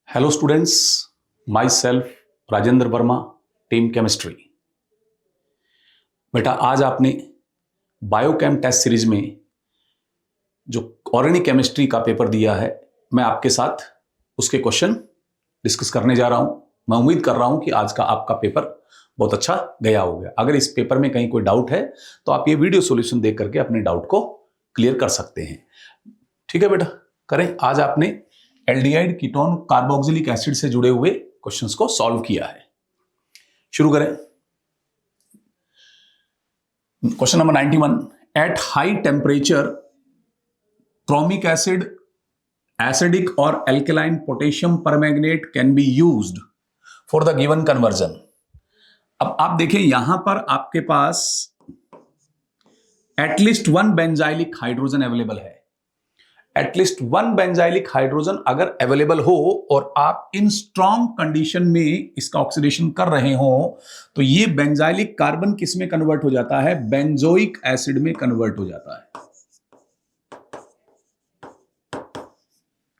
Hello students, my self Rajendra Verma, team chemistry. बेटा आज आपने बायोकेम टेस्ट सीरीज में जो ऑर्गेनिक केमिस्ट्री का पेपर दिया है, मैं आपके साथ उसके क्वेश्चन डिस्कस करने जा रहा हूं। मैं उम्मीद कर रहा हूं कि आज का आपका पेपर बहुत अच्छा गया होगा। अगर इस पेपर में कहीं कोई डाउट है तो आप ये वीडियो सॉल्यूशन देख करके अपने डाउट को क्लियर कर सकते हैं। ठीक है बेटा, करें। आज आपने एल्डिहाइड, कीटोन, कार्बोक्सिलिक एसिड से जुड़े हुए क्वेश्चंस को सॉल्व किया है। शुरू करें। Question number 91, at high temperature chromic acid, acidic और alkaline potassium permanganate can be used for the given conversion. अब आप देखें, यहां पर आपके पास at least one benzylic hydrogen available है। एटलीस्ट वन बेंजाइलिक हाइड्रोजन अगर अवेलेबल हो और आप इन स्ट्रॉन्ग कंडीशन में इसका ऑक्सीडेशन कर रहे हो तो ये बेंजाइलिक कार्बन किस में कन्वर्ट हो जाता है? बेंजोइक एसिड में कन्वर्ट हो जाता है।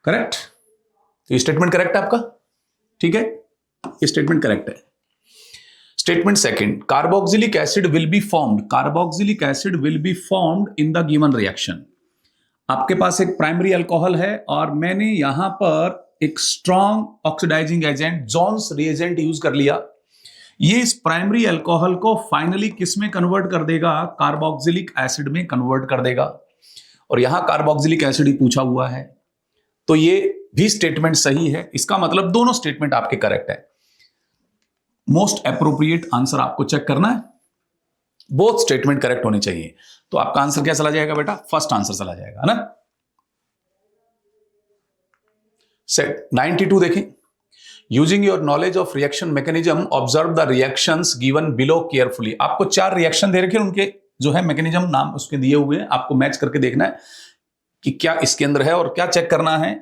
करेक्ट? तो ये स्टेटमेंट करेक्ट है आपका? ठीक है, ये स्टेटमेंट करेक्ट है। Statement second, carboxylic acid will be formed. Carboxylic acid will be formed in the given reaction. आपके पास एक प्राइमरी अल्कोहल है और मैंने यहां पर एक strong oxidising agent Jones reagent use कर लिया। ये इस प्राइमरी अल्कोहल को फाइनली किस में कन्वर्ट कर देगा? कार्बोक्सिलिक एसिड में कन्वर्ट कर देगा। और यहां कार्बोक्सिलिक एसिड ही पूछा हुआ है, तो ये भी स्टेटमेंट सही है। इसका मतलब दोनों स्टेटमेंट आपके करेक्ट है। मोस्ट एप्रोप्रिएट आंसर आपको चेक करना है, बोथ स्टेटमेंट करेक्ट होने चाहिए। तो आपका आंसर क्या चला जाएगा बेटा? फर्स्ट आंसर चला जाएगा ना। 92 देखें, using your knowledge of reaction mechanism observe the reactions given below carefully. आपको 4 रिएक्शन दे रखे, उनके जो है मैकेनिज्म नाम उसके दिए हुए हैं, आपको मैच करके देखना है कि क्या इसके अंदर है और क्या चेक करना है।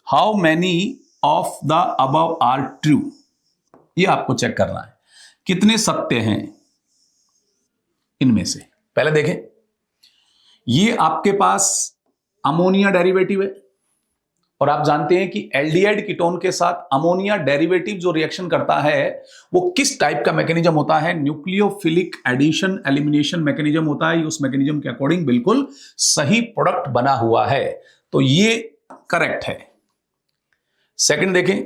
How many of the above are true, ये आपको चेक करना है, कितने सत्य हैं इनमें से। पहले देखें, ये आपके पास अमोनिया डेरिवेटिव है और आप जानते हैं कि एल्डिहाइड कीटोन के साथ अमोनिया डेरिवेटिव जो रिएक्शन करता है वो किस टाइप का मैकेनिज्म होता है? न्यूक्लियोफिलिक एडिशन एलिमिनेशन मैकेनिज्म होता है। उस मैकेनिज्म के अकॉर्डिंग बिल्कुल सही प्रोडक्ट बना हुआ है, तो ये करेक्ट है। सेकंड देखें,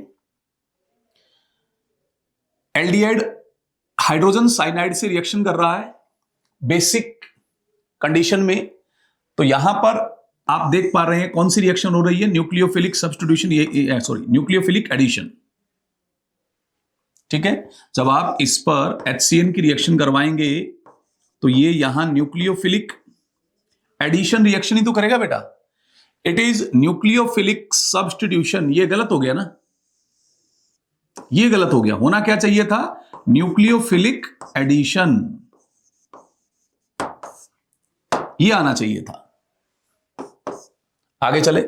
एल्डिहाइड हाइड्रोजन साइनाइड से रिएक्शन कर रहा है बेसिक कंडीशन में, तो यहां पर आप देख पा रहे हैं कौन सी रिएक्शन हो रही है? Nucleophilic substitution, nucleophilic addition. ठीक है, जब आप इस पर HCN की रिएक्शन करवाएंगे तो ये यहां न्यूक्लियोफिलिक एडिशन रिएक्शन ही तो करेगा बेटा। It is nucleophilic substitution. ये गलत हो गया ना, ये गलत हो गया। होना क्या चाहिए था? न्यूक्लियोफिलिक एडिशन, ये आना चाहिए था। आगे चले,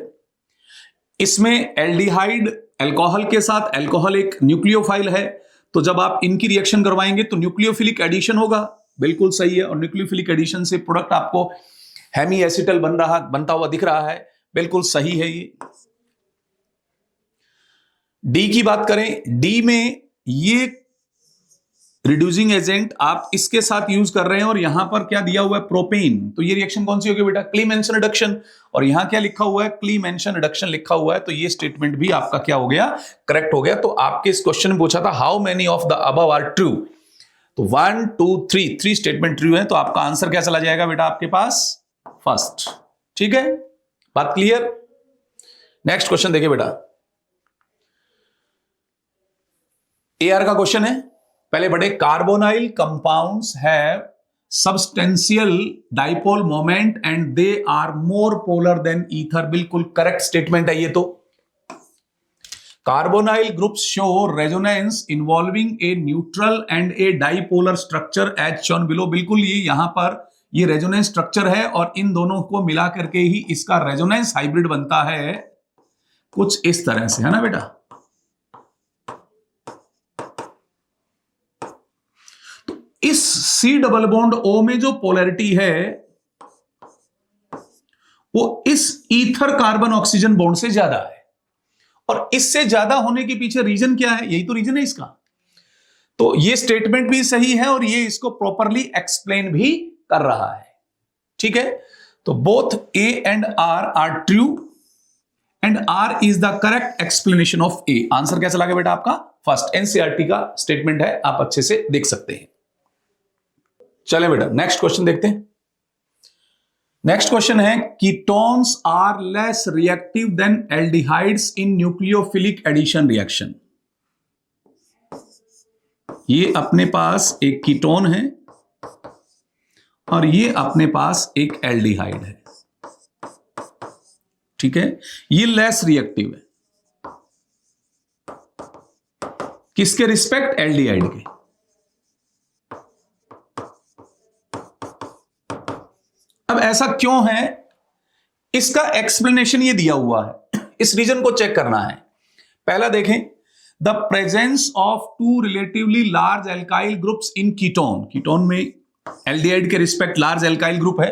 इसमें एल्डिहाइड अल्कोहल के साथ, अल्कोहल एक न्यूक्लियोफाइल है, तो जब आप इनकी रिएक्शन करवाएंगे तो न्यूक्लियोफिलिक एडिशन होगा। बिल्कुल सही है। और न्यूक्लियोफिलिक एडिशन से प्रोडक्ट आपको हेमी एसिटल बनता हुआ दिख रहा है, बिल्कुल सही है ये। डी की बात करें, डी में ये रिड्यूसिंग एजेंट आप इसके साथ यूज कर रहे हैं और यहां पर क्या दिया हुआ है? प्रोपेन। तो ये रिएक्शन कौन सी होगी बेटा? क्लीमेंशन रिडक्शन। और यहां क्या लिखा हुआ है? क्लीमेंशन रिडक्शन लिखा हुआ है। तो ये स्टेटमेंट भी आपका क्या हो गया? करेक्ट हो गया। तो आपके इस क्वेश्चन में पूछा था how many of the above are true, तो 1 2 3 स्टेटमेंट ट्रू है। तो आपका आंसर क्या चला जाएगा बेटा आपके पास? फर्स्ट। ठीक है, बात क्लियर? नेक्स्ट क्वेश्चन देखिए बेटा, AR का क्वेश्चन है। पहले बड़े, carbonyl compounds have substantial dipole moment and they are more polar than ether. बिल्कुल करेक्ट स्टेटमेंट है ये। तो carbonyl groups show resonance involving a neutral and a dipolar structure as shown below. बिल्कुल ये यहां पर ये रेजोनेंस स्ट्रक्चर है और इन दोनों को मिला करके ही इसका रेजोनेंस हाइब्रिड बनता है, कुछ इस तरह से, है ना बेटा। इस C डबल बॉन्ड O में जो पोलैरिटी है वो इस ईथर कार्बन ऑक्सीजन बॉन्ड से ज्यादा है और इससे ज्यादा होने के पीछे रीजन क्या है, यही तो रीजन है इसका। तो ये स्टेटमेंट भी सही है और ये इसको प्रॉपरली एक्सप्लेन भी कर रहा है, ठीक है। तो both A and R true and R is the correct explanation of A. Answer क्या चला गया बेटा आपका फर्स्ट, एनसीईआरटी का स्टेटमेंट है, आप अच्छे से देख सकते हैं। चले बेटा नेक्स्ट क्वेश्चन देखते हैं। नेक्स्ट क्वेश्चन है ketones are less reactive than aldehydes in nucleophilic addition reaction. ये अपने पास एक कीटोन है और ये अपने पास एक एल्डिहाइड है, ठीक है। ये लेस रिएक्टिव है किसके रिस्पेक्ट, एल्डिहाइड के। अब ऐसा क्यों है, इसका एक्सप्लेनेशन ये दिया हुआ है, इस रीजन को चेक करना है। पहला देखें, the presence of two relatively large alkyl groups in ketone. Ketone में एल्डिहाइड के रिस्पेक्ट लार्ज एल्काइल ग्रुप है।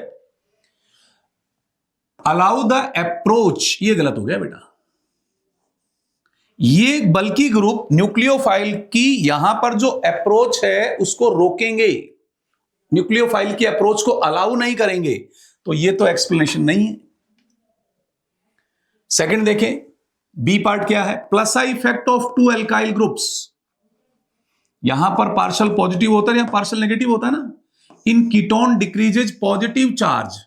अलाउ द अप्रोच, ये गलत हो गया बेटा, ये बल्कि ग्रुप न्यूक्लियोफाइल की यहां पर जो अप्रोच है उसको रोकेंगे, न्यूक्लियोफाइल की अप्रोच को अलाउ नहीं करेंगे, तो ये तो एक्सप्लेनेशन नहीं है। सेकंड देखें, बी पार्ट क्या है, plus I effect of two alkyl groups. यहां पर पार्शियल पॉजिटिव होता है या पार्शियल नेगेटिव होता है ना, इन कीटोन डिक्रीजेज पॉजिटिव चार्ज,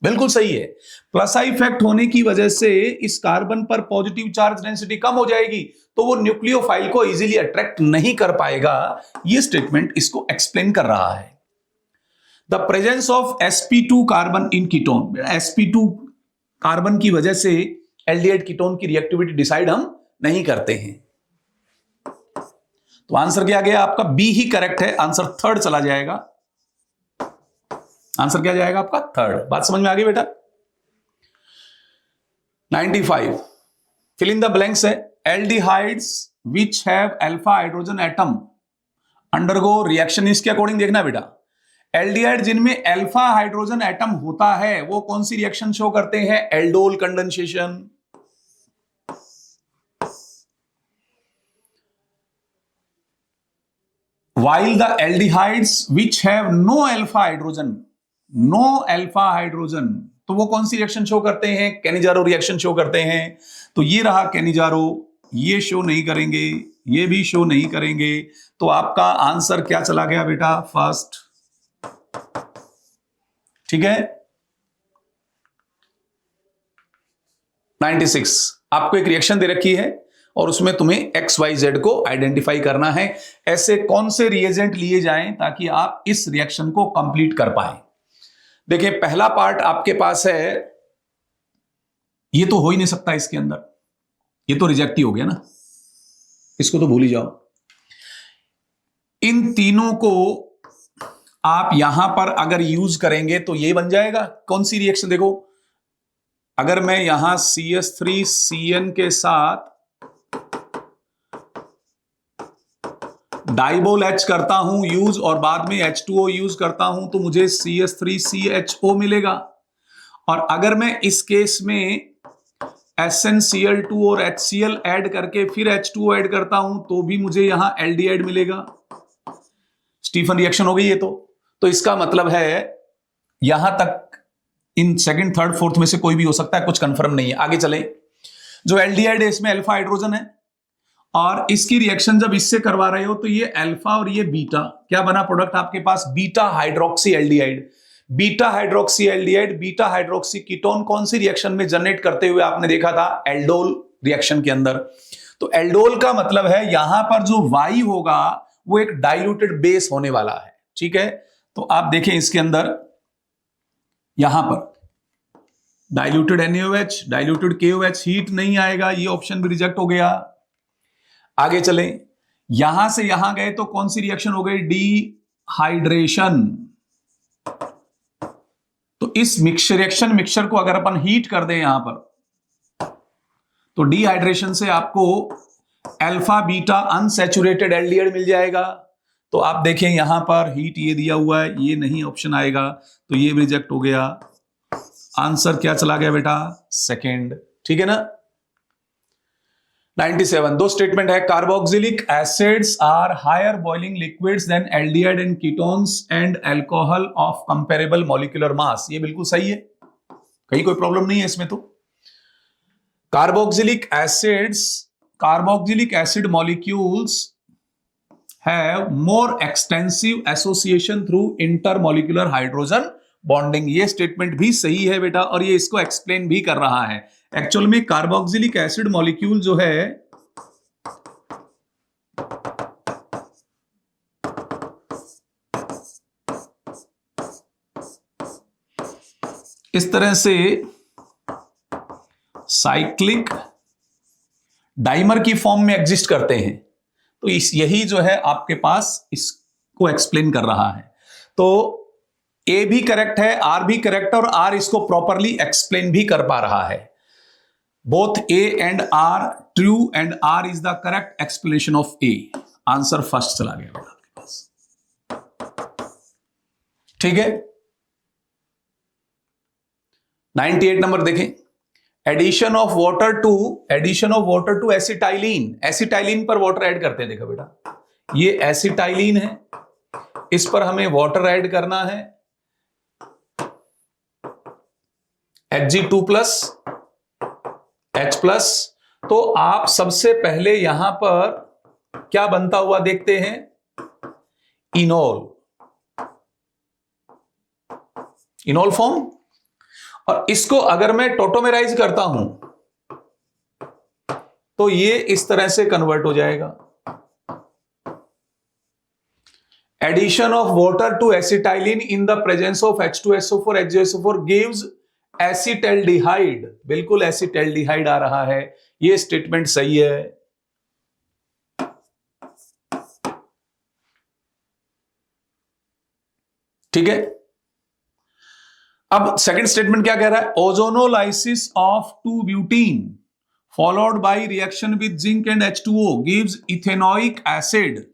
बिल्कुल सही है। प्लस आई इफेक्ट होने की वजह से इस कार्बन पर पॉजिटिव चार्ज डेंसिटी कम हो जाएगी, तो वो न्यूक्लियोफाइल को इजीली अट्रैक्ट नहीं कर पाएगा। ये स्टेटमेंट इसको एक्सप्लेन कर रहा है। The presence of sp2 carbon in ketone, sp2 carbon की वजह से एल्डिहाइड कीटोन की रिएक्टिविटी डिसाइड हम नहीं करते हैं। तो आंसर क्या गया आपका, बी ही करेक्ट है, आंसर थर्ड चला जाएगा। आंसर क्या जाएगा आपका थर्ड। बात समझ में आ गई बेटा। 95 फिल इन द ब्लैंक्स है, aldehydes which have alpha hydrogen atom undergo reaction, इसके अकॉर्डिंग देखना बेटा। एल्डिहाइड जिनमें अल्फा हाइड्रोजन एटम होता है वो कौन सी रिएक्शन शो करते हैं, aldol condensation. while the aldehydes which have no alpha hydrogen, तो वो कौन सी रिएक्शन शो करते हैं, कैनिजारो रिएक्शन शो करते हैं। तो ये रहा कैनिजारो, ये शो नहीं करेंगे, ये भी शो नहीं करेंगे, तो आपका आंसर क्या चला गया बेटा फर्स्ट, ठीक है। 96 आपको एक रिएक्शन दे रखी है और उसमें तुम्हें XYZ को आइडेंटिफाई करना है, ऐसे कौन से रिएजेंट लिए जाएं ताकि आप इस रिएक्शन को कंप्लीट कर पाए। देखिए पहला पार्ट आपके पास है, ये तो हो ही नहीं सकता इसके अंदर, ये तो रिजेक्ट ही हो गया ना, इसको तो भूल ही जाओ। इन तीनों को आप यहां पर अगर यूज करेंगे तो ये बन जाएगा कौन सी रिएक्शन, देखो अगर मैं यहां CH3CN के साथ डाइबोल H करता हूं यूज और बाद में H2O यूज करता हूं तो मुझे CH3CHO मिलेगा। और अगर मैं इस केस में SnCl2 और HCl ऐड करके फिर H2O ऐड करता हूं तो भी मुझे यहां एल्डिहाइड मिलेगा। स्टीफन रिएक्शन हो गई ये तो इसका मतलब है यहां तक इन सेकंड थर्ड फोर्थ में से कोई भी हो सकता है, कुछ कंफर्म नहीं है। आगे चले, जो एल्डिहाइड है इसमें अल्फा हाइड्रोजन है और इसकी रिएक्शन जब इससे करवा रहे हो तो ये अल्फा और ये बीटा, क्या बना प्रोडक्ट आपके पास, beta hydroxy aldehyde. Beta hydroxy aldehyde, beta hydroxy ketone कौन सी रिएक्शन में जनरेट करते हुए आपने देखा था, एल्डोल रिएक्शन के अंदर। तो एल्डोल का मतलब है यहां पर जो Y होगा वो एक डाइल्यूटेड बेस होने वाला है, ठीक है। तो आप देखें इसके अंदर यहां पर diluted NaOH, diluted KOH, heat नहीं आएगा, ये ऑप्शन भी रिजेक्ट हो गया। आगे चलें, यहां से यहां गए तो कौन सी रिएक्शन हो गई, डिहाइड्रेशन। तो इस मिक्सचर को अगर अपन हीट कर दें यहां पर तो डिहाइड्रेशन से आपको अल्फा बीटा अनसैचुरेटेड एल्डिहाइड मिल जाएगा। तो आप देखें यहां पर हीट ये दिया हुआ है, ये नहीं ऑप्शन आएगा, तो ये रिजेक्ट हो गया। आंसर क्या चला गया बेटा, सेकंड, ठीक है ना। 97 दो स्टेटमेंट है, carboxylic acids are higher boiling liquids than aldehyde and ketones and alcohol of comparable molecular mass. ये बिल्कुल सही है, कहीं कोई प्रॉब्लम नहीं है इसमें। तो carboxylic acid molecules have more extensive association through intermolecular hydrogen bonding. ये स्टेटमेंट भी सही है बेटा, और ये इसको एक्सप्लेन भी कर रहा है। एक्चुअल में कार्बोक्सिलिक एसिड मॉलिक्यूल जो है इस तरह से साइक्लिक डाइमर की फॉर्म में एग्जिस्ट करते हैं। तो यही जो है आपके पास इसको एक्सप्लेन कर रहा है। तो ए भी करेक्ट है, आर भी करेक्ट है, और आर इसको प्रॉपरली एक्सप्लेन भी कर पा रहा है। Both A and R true and R is the correct explanation of A. Answer first चला गया बेटा आपके पास। ठीक है, 98 नंबर देखें, addition of water to acetylene. Acetylene पर वाटर ऐड करते हैं, देखो बेटा ये एसिटाइलिन है, इस पर हमें वाटर ऐड करना है, Hg2+ H+। तो आप सबसे पहले यहां पर क्या बनता हुआ देखते हैं, इनोल फॉर्म। और इसको अगर मैं टोटोमेराइज करता हूं तो ये इस तरह से कन्वर्ट हो जाएगा। Addition of water to acetylene in the presence of H2SO4 HgSO4 gives acetaldehyde. बिल्कुल एसिटल्डिहाइड आ रहा है, ये स्टेटमेंट सही है। ठीक है, अब सेकंड स्टेटमेंट क्या कह रहा है, ओजोनोलाइसिस ऑफ 2-ब्यूटीन followed by reaction with zinc and H2O gives ethanoic acid.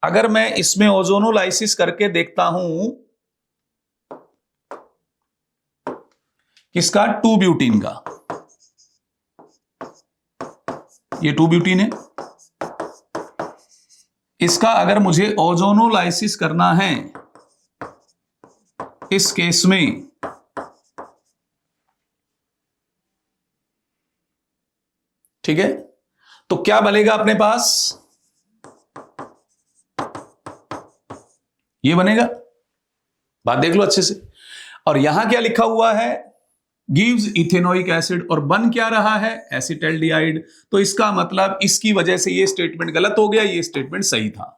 अगर मैं इसमें ओजोनोलाइसिस करके देखता हूं किसका, 2-ब्यूटीन का, ये 2-ब्यूटीन है, इसका अगर मुझे ओजोनोलाइसिस करना है इस केस में, ठीक है, तो क्या बनेगा अपने पास, ये बनेगा। बात देख लो अच्छे से। और यहां क्या लिखा हुआ है, गिव्स इथेनोइक एसिड, और बन क्या रहा है, एसिटल्डिहाइड। तो इसका मतलब इसकी वजह से ये स्टेटमेंट गलत हो गया, ये स्टेटमेंट सही था।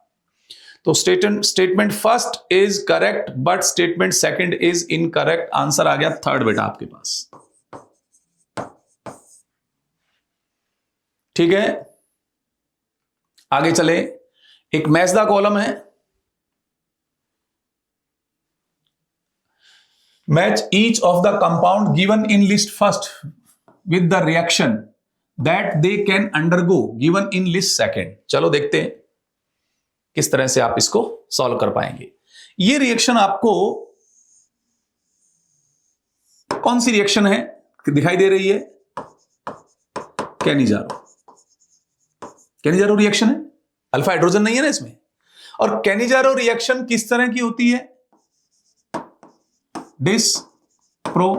तो statement first is correct but statement second is incorrect. Answer आ गया थर्ड बेटा आपके पास। ठीक है, आगे चले। एक मैच द कॉलम है, match each of the compound given in list first with the reaction that they can undergo given in list second. चलो देखते हैं किस तरह से आप इसको सॉल्व कर पाएंगे। ये रिएक्शन आपको कौन सी रिएक्शन है दिखाई दे रही है, कैनिजारो रिएक्शन है, अल्फा हाइड्रोजन नहीं है ना इसमें। और कैनिजारो रिएक्शन किस तरह की होती है, डिसप्रोपोर्शनेशन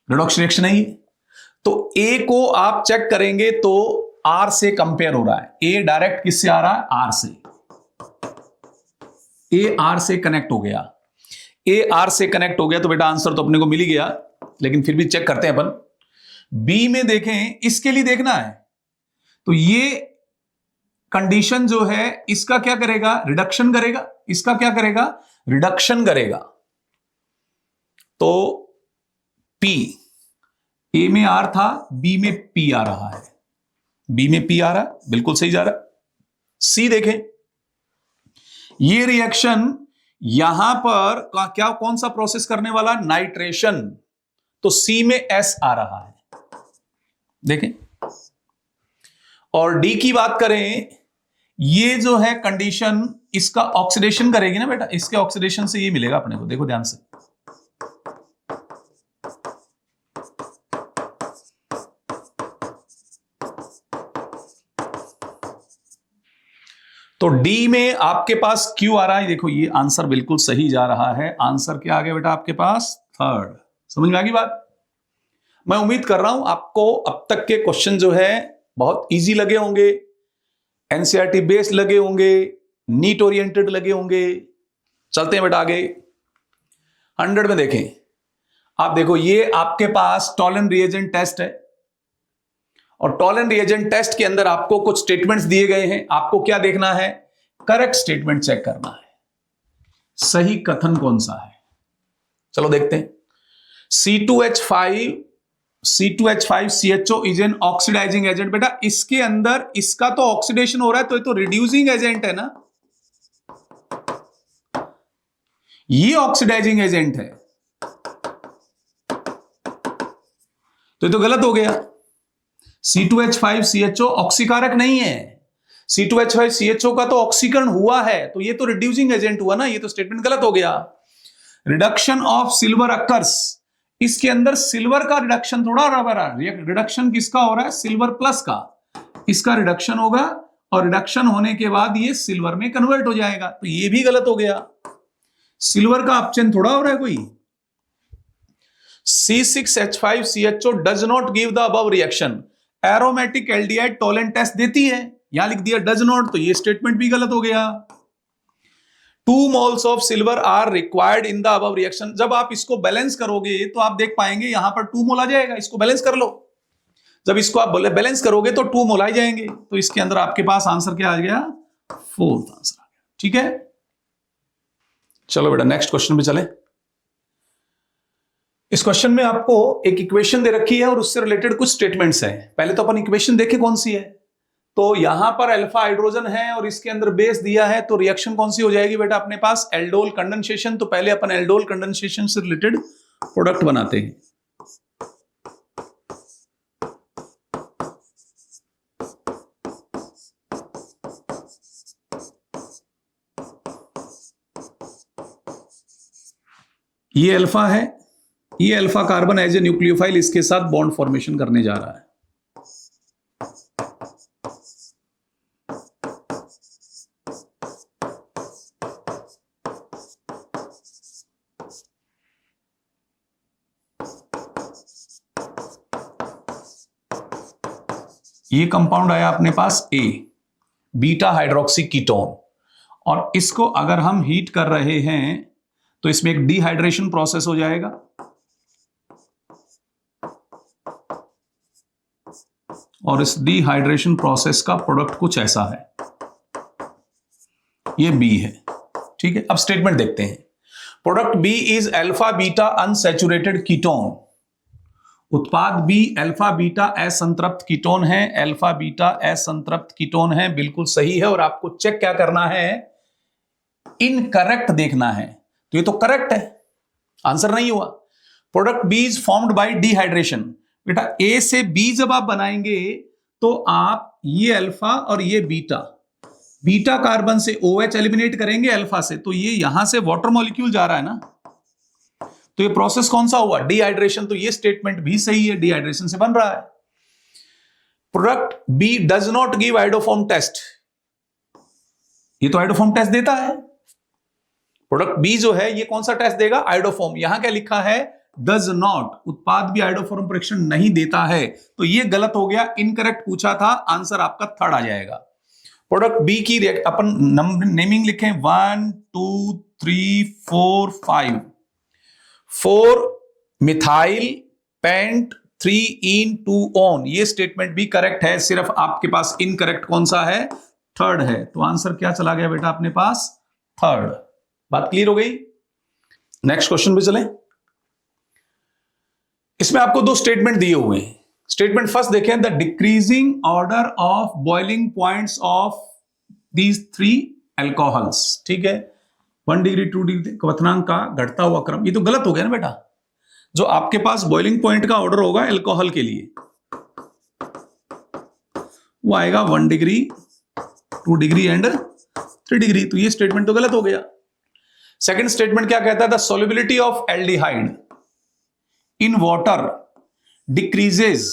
रिडक्शन रिएक्शन है ये। तो ए को आप चेक करेंगे तो आर से कंपेयर हो रहा है, ए डायरेक्ट किससे आ रहा है, आर से, ए आर से कनेक्ट हो गया, ए आर से कनेक्ट हो गया तो बेटा आंसर तो अपने को मिल ही गया। लेकिन फिर भी चेक करते हैं अपन, बी में देखें, इसके लिए देखना है। तो ये कंडीशन जो है इसका क्या करेगा, रिडक्शन करेगा, इसका क्या करेगा, रिडक्शन करेगा। तो पी, ए में आर था, बी में पी आ रहा है, बी में पी आ रहा है, बिल्कुल सही जा रहा है। सी देखें, ये रिएक्शन यहां पर क्या, कौन सा प्रोसेस करने वाला, नाइट्रेशन। तो सी में एस आ रहा है, देखें। और डी की बात करें, ये जो है कंडीशन इसका ऑक्सीडेशन करेगी ना बेटा, इसके ऑक्सीडेशन से ये मिलेगा अपने को, देखो ध्यान से। तो डी में आपके पास क्यू आ रहा है, देखो ये आंसर बिल्कुल सही जा रहा है। आंसर क्या आ गया बेटा आपके पास? थर्ड। समझ में आ गई बात? मैं उम्मीद कर रहा हूं आपको अब तक के क्वेश्चन जो है बहुत इजी लगे होंगे, एनसीईआरटी बेस्ड लगे होंगे, नीट ओरिएंटेड लगे होंगे। चलते हैं बेटा आगे। 100 में देखें आप, देखो ये आपके पास टॉलन रिएजेंट टेस्ट है और टॉलन रिएजेंट टेस्ट के अंदर आपको कुछ स्टेटमेंट्स दिए गए हैं। आपको क्या देखना है? करेक्ट स्टेटमेंट चेक करना है, सही कथन कौन सा है। चलो देखते हैं। C2H5CHO is an oxidising agent. बेटा इसके अंदर इसका तो ऑक्सीडेशन हो रहा है, तो ये तो रिड्यूसिंग एजेंट है ना, ये ऑक्सीडाइजिंग एजेंट है, तो ये तो गलत हो गया। C2H5CHO ऑक्सीकारक नहीं है, C2H5CHO का तो ऑक्सीकरण हुआ है, तो ये तो रिड्यूसिंग एजेंट हुआ ना, ये तो स्टेटमेंट गलत हो गया। रिडक्शन ऑफ सिल्वर अकर्स, इसके अंदर सिल्वर का रिडक्शन थोड़ा हो रहा है, रिडक्शन किसका हो रहा है? सिल्वर प्लस का, इसका रिडक्शन होगा और रिडक्शन होने के बाद ये सिल्वर में कन्वर्ट हो जाएगा, तो ये भी गलत हो गया। सिल्वर का अपचयन थोड़ा हो रहा है कोई। C6H5CHO does not give the above reaction. Aromatic aldehyde Tollens test देती है, यहां लिख दिया डज नॉट, तो ये स्टेटमेंट भी गलत हो गया। 2 moles of silver are required in the above reaction. जब आप इसको बैलेंस करोगे तो आप देख पाएंगे यहां पर 2 मोल आ जाएगा। इसको बैलेंस कर लो, जब इसको आप बैलेंस करोगे तो 2 मोल आ जाएंगे, तो इसके अंदर आपके पास आंसर क्या आ गया? 4th आंसर आ गया। ठीक है, चलो बेटा नेक्स्ट क्वेश्चन पे चले। इस क्वेश्चन में आपको एक इक्वेशन दे रखी है और उससे रिलेटेड कुछ स्टेटमेंट्स हैं। पहले तो अपन इक्वेशन देखें कौन सी है। तो यहां पर अल्फा हाइड्रोजन है और इसके अंदर बेस दिया है, तो रिएक्शन कौन सी हो जाएगी बेटा अपने पास? Aldol condensation. तो पहले अपन एल्डोल कंडेंसेशन से रिलेटेड प्रोडक्ट बनाते हैं। ये अल्फा है, ये alpha carbon as a nucleophile इसके साथ बॉन्ड फॉर्मेशन करने जा रहा है। ये कंपाउंड आया अपने पास ए, बीटा हाइड्रोक्सी कीटोन, और इसको अगर हम हीट कर रहे हैं तो इसमें एक डिहाइड्रेशन प्रोसेस हो जाएगा, और इस डिहाइड्रेशन प्रोसेस का प्रोडक्ट कुछ ऐसा है, ये बी है। ठीक है, अब स्टेटमेंट देखते हैं। Product B is alpha beta unsaturated ketone. उत्पाद बी अल्फा बीटा असंतृप्त कीटोन है, अल्फा बीटा असंतृप्त कीटोन है, बिल्कुल सही है। और आपको चेक क्या करना है? इनकरेक्ट देखना है। तो ये तो करेक्ट है, आंसर नहीं हुआ। Product B is formed by dehydration. बेटा ए से बी जब आप बनाएंगे तो आप ये अल्फा और ये बीटा, बीटा कार्बन से OH एलिमिनेट करेंगे अल्फा से, तो ये यहां से वाटर मॉलिक्यूल जा रहा है ना, तो ये प्रोसेस कौन सा हुआ? डिहाइड्रेशन। तो ये स्टेटमेंट भी सही है, डिहाइड्रेशन से बन रहा है। Product B does not give iodoform test, ये तो आइडोफॉर्म टेस्ट देता है। प्रोडक्ट बी जो है ये कौन सा टेस्ट देगा? आइडोफॉर्म। यहां क्या लिखा है? Does not. उत्पाद भी आइडोफॉर्म परीक्षण नहीं देता है, तो ये गलत हो गया, इनकरेक्ट पूछा था, आंसर आपका थर्ड आ जाएगा। प्रोडक्ट बी की अपन नेमिंग लिखें 1 2 3 4 5, 4 मिथाइल पेंट 3 इन 2 ऑन, ये स्टेटमेंट भी करेक्ट है, सिर्फ आपके पास इनकरेक्ट कौन सा है? थर्ड है। तो आंसर क्या चला गया बेटा अपने पास? थर्ड। बात क्लियर हो गई? नेक्स्ट क्वेश्चन पे चलें। इसमें आपको 2 स्टेटमेंट दिए हुए हैं। स्टेटमेंट फर्स्ट देखें, the decreasing order of boiling points of these 3 alcohols. ठीक है, 1 डिग्री 2 डिग्री क्वथनांक का घटता हुआ क्रम, ये तो गलत हो गया ना बेटा। जो आपके पास बॉइलिंग पॉइंट का ऑर्डर होगा एल्कोहल के लिए, वो आएगा 1 डिग्री 2 डिग्री एंड 3 डिग्री, तो ये स्टेटमेंट तो गलत हो गया। सेकंड स्टेटमेंट क्या कहता है? The solubility of aldehyde in water decreases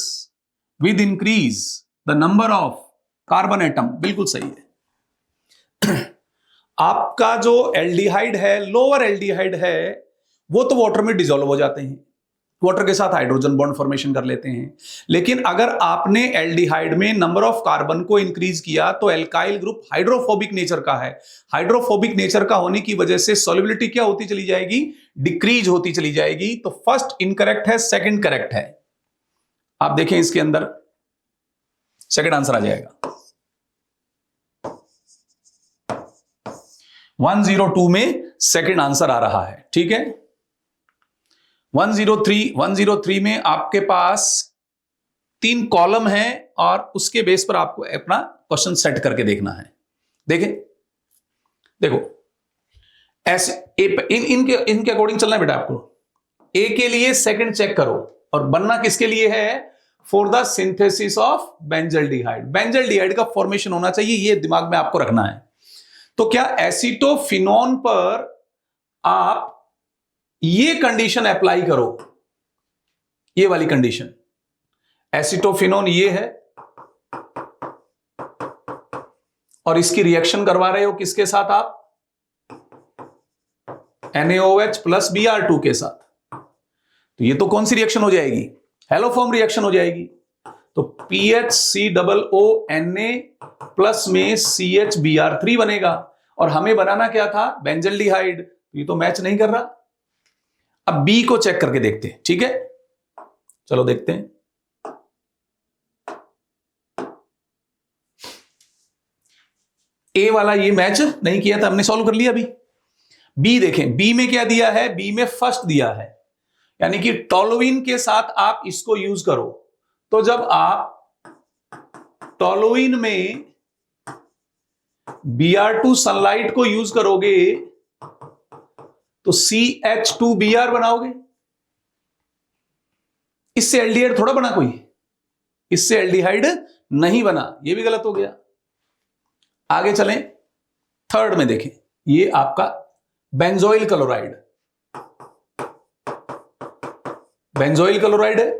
with increase the number of carbon atom, बिल्कुल सही है। आपका जो एल्डिहाइड है, लोअर एल्डिहाइड है, वो तो वाटर में डिसॉल्व हो जाते हैं, वाटर के साथ हाइड्रोजन बॉन्ड फॉर्मेशन कर लेते हैं। लेकिन अगर आपने एल्डिहाइड में नंबर ऑफ कार्बन को इंक्रीज किया तो एल्काइल ग्रुप हाइड्रोफोबिक नेचर का है। हाइड्रोफोबिक नेचर का होने की वजह से सॉल्युबिलिटी क्या होती चली जाएगी, डिक्रीज होती चली जाएगी। तो फर्स्ट इनकरेक्ट है, सेकंड करेक्ट है। आप देखें इसके अंदर सेकंड आंसर आ जाएगा। 102 में सेकंड आंसर आ रहा है, ठीक है। 103 में आपके पास 3 कॉलम है और उसके बेस पर आपको अपना क्वेश्चन सेट करके देखना है। देखें, देखो ऐसे इनके अकॉर्डिंग चलना है बेटा आपको। ए के लिए सेकंड चेक करो, और बनना किसके लिए है, for the synthesis of benzaldehyde. Benzaldehyde का फॉर्मेशन होना चाहिए, ये दिमाग में आपको रखना है। तो क्या एसीटोफिनोन पर आप ये कंडीशन अप्लाई करो, ये वाली कंडीशन, एसीटोफिनोन ये है और इसकी रिएक्शन करवा रहे हो किसके साथ आप, NaOH प्लस Br2 के साथ। तो ये तो कौन सी रिएक्शन हो जाएगी, हेलोफॉर्म रिएक्शन हो जाएगी। तो PHCOONA प्लस में CHBr3 बनेगा, और हमें बनाना क्या था, बेंजल्डिहाइड। ये तो मैच नहीं कर रहा। अब बी को चेक करके देखते हैं, ठीक है, चलो देखते हैं। ए वाला ये मैच नहीं किया था, हमने सॉल्व कर लिया। अभी बी देखें, बी में क्या दिया है, बी में फर्स्ट दिया है, यानी कि टोलुइन के साथ आप इसको यूज करो। तो जब आप टोलुइन में Br2 सनलाइट को यूज करोगे तो CH2Br बनाओगे। इससे एल्डिहाइड थोड़ा बना कोई, इससे एल्डिहाइड नहीं बना, ये भी गलत हो गया। आगे चलें, थर्ड में देखें, ये आपका बेंजोइल क्लोराइड, बेंजोइल क्लोराइड है।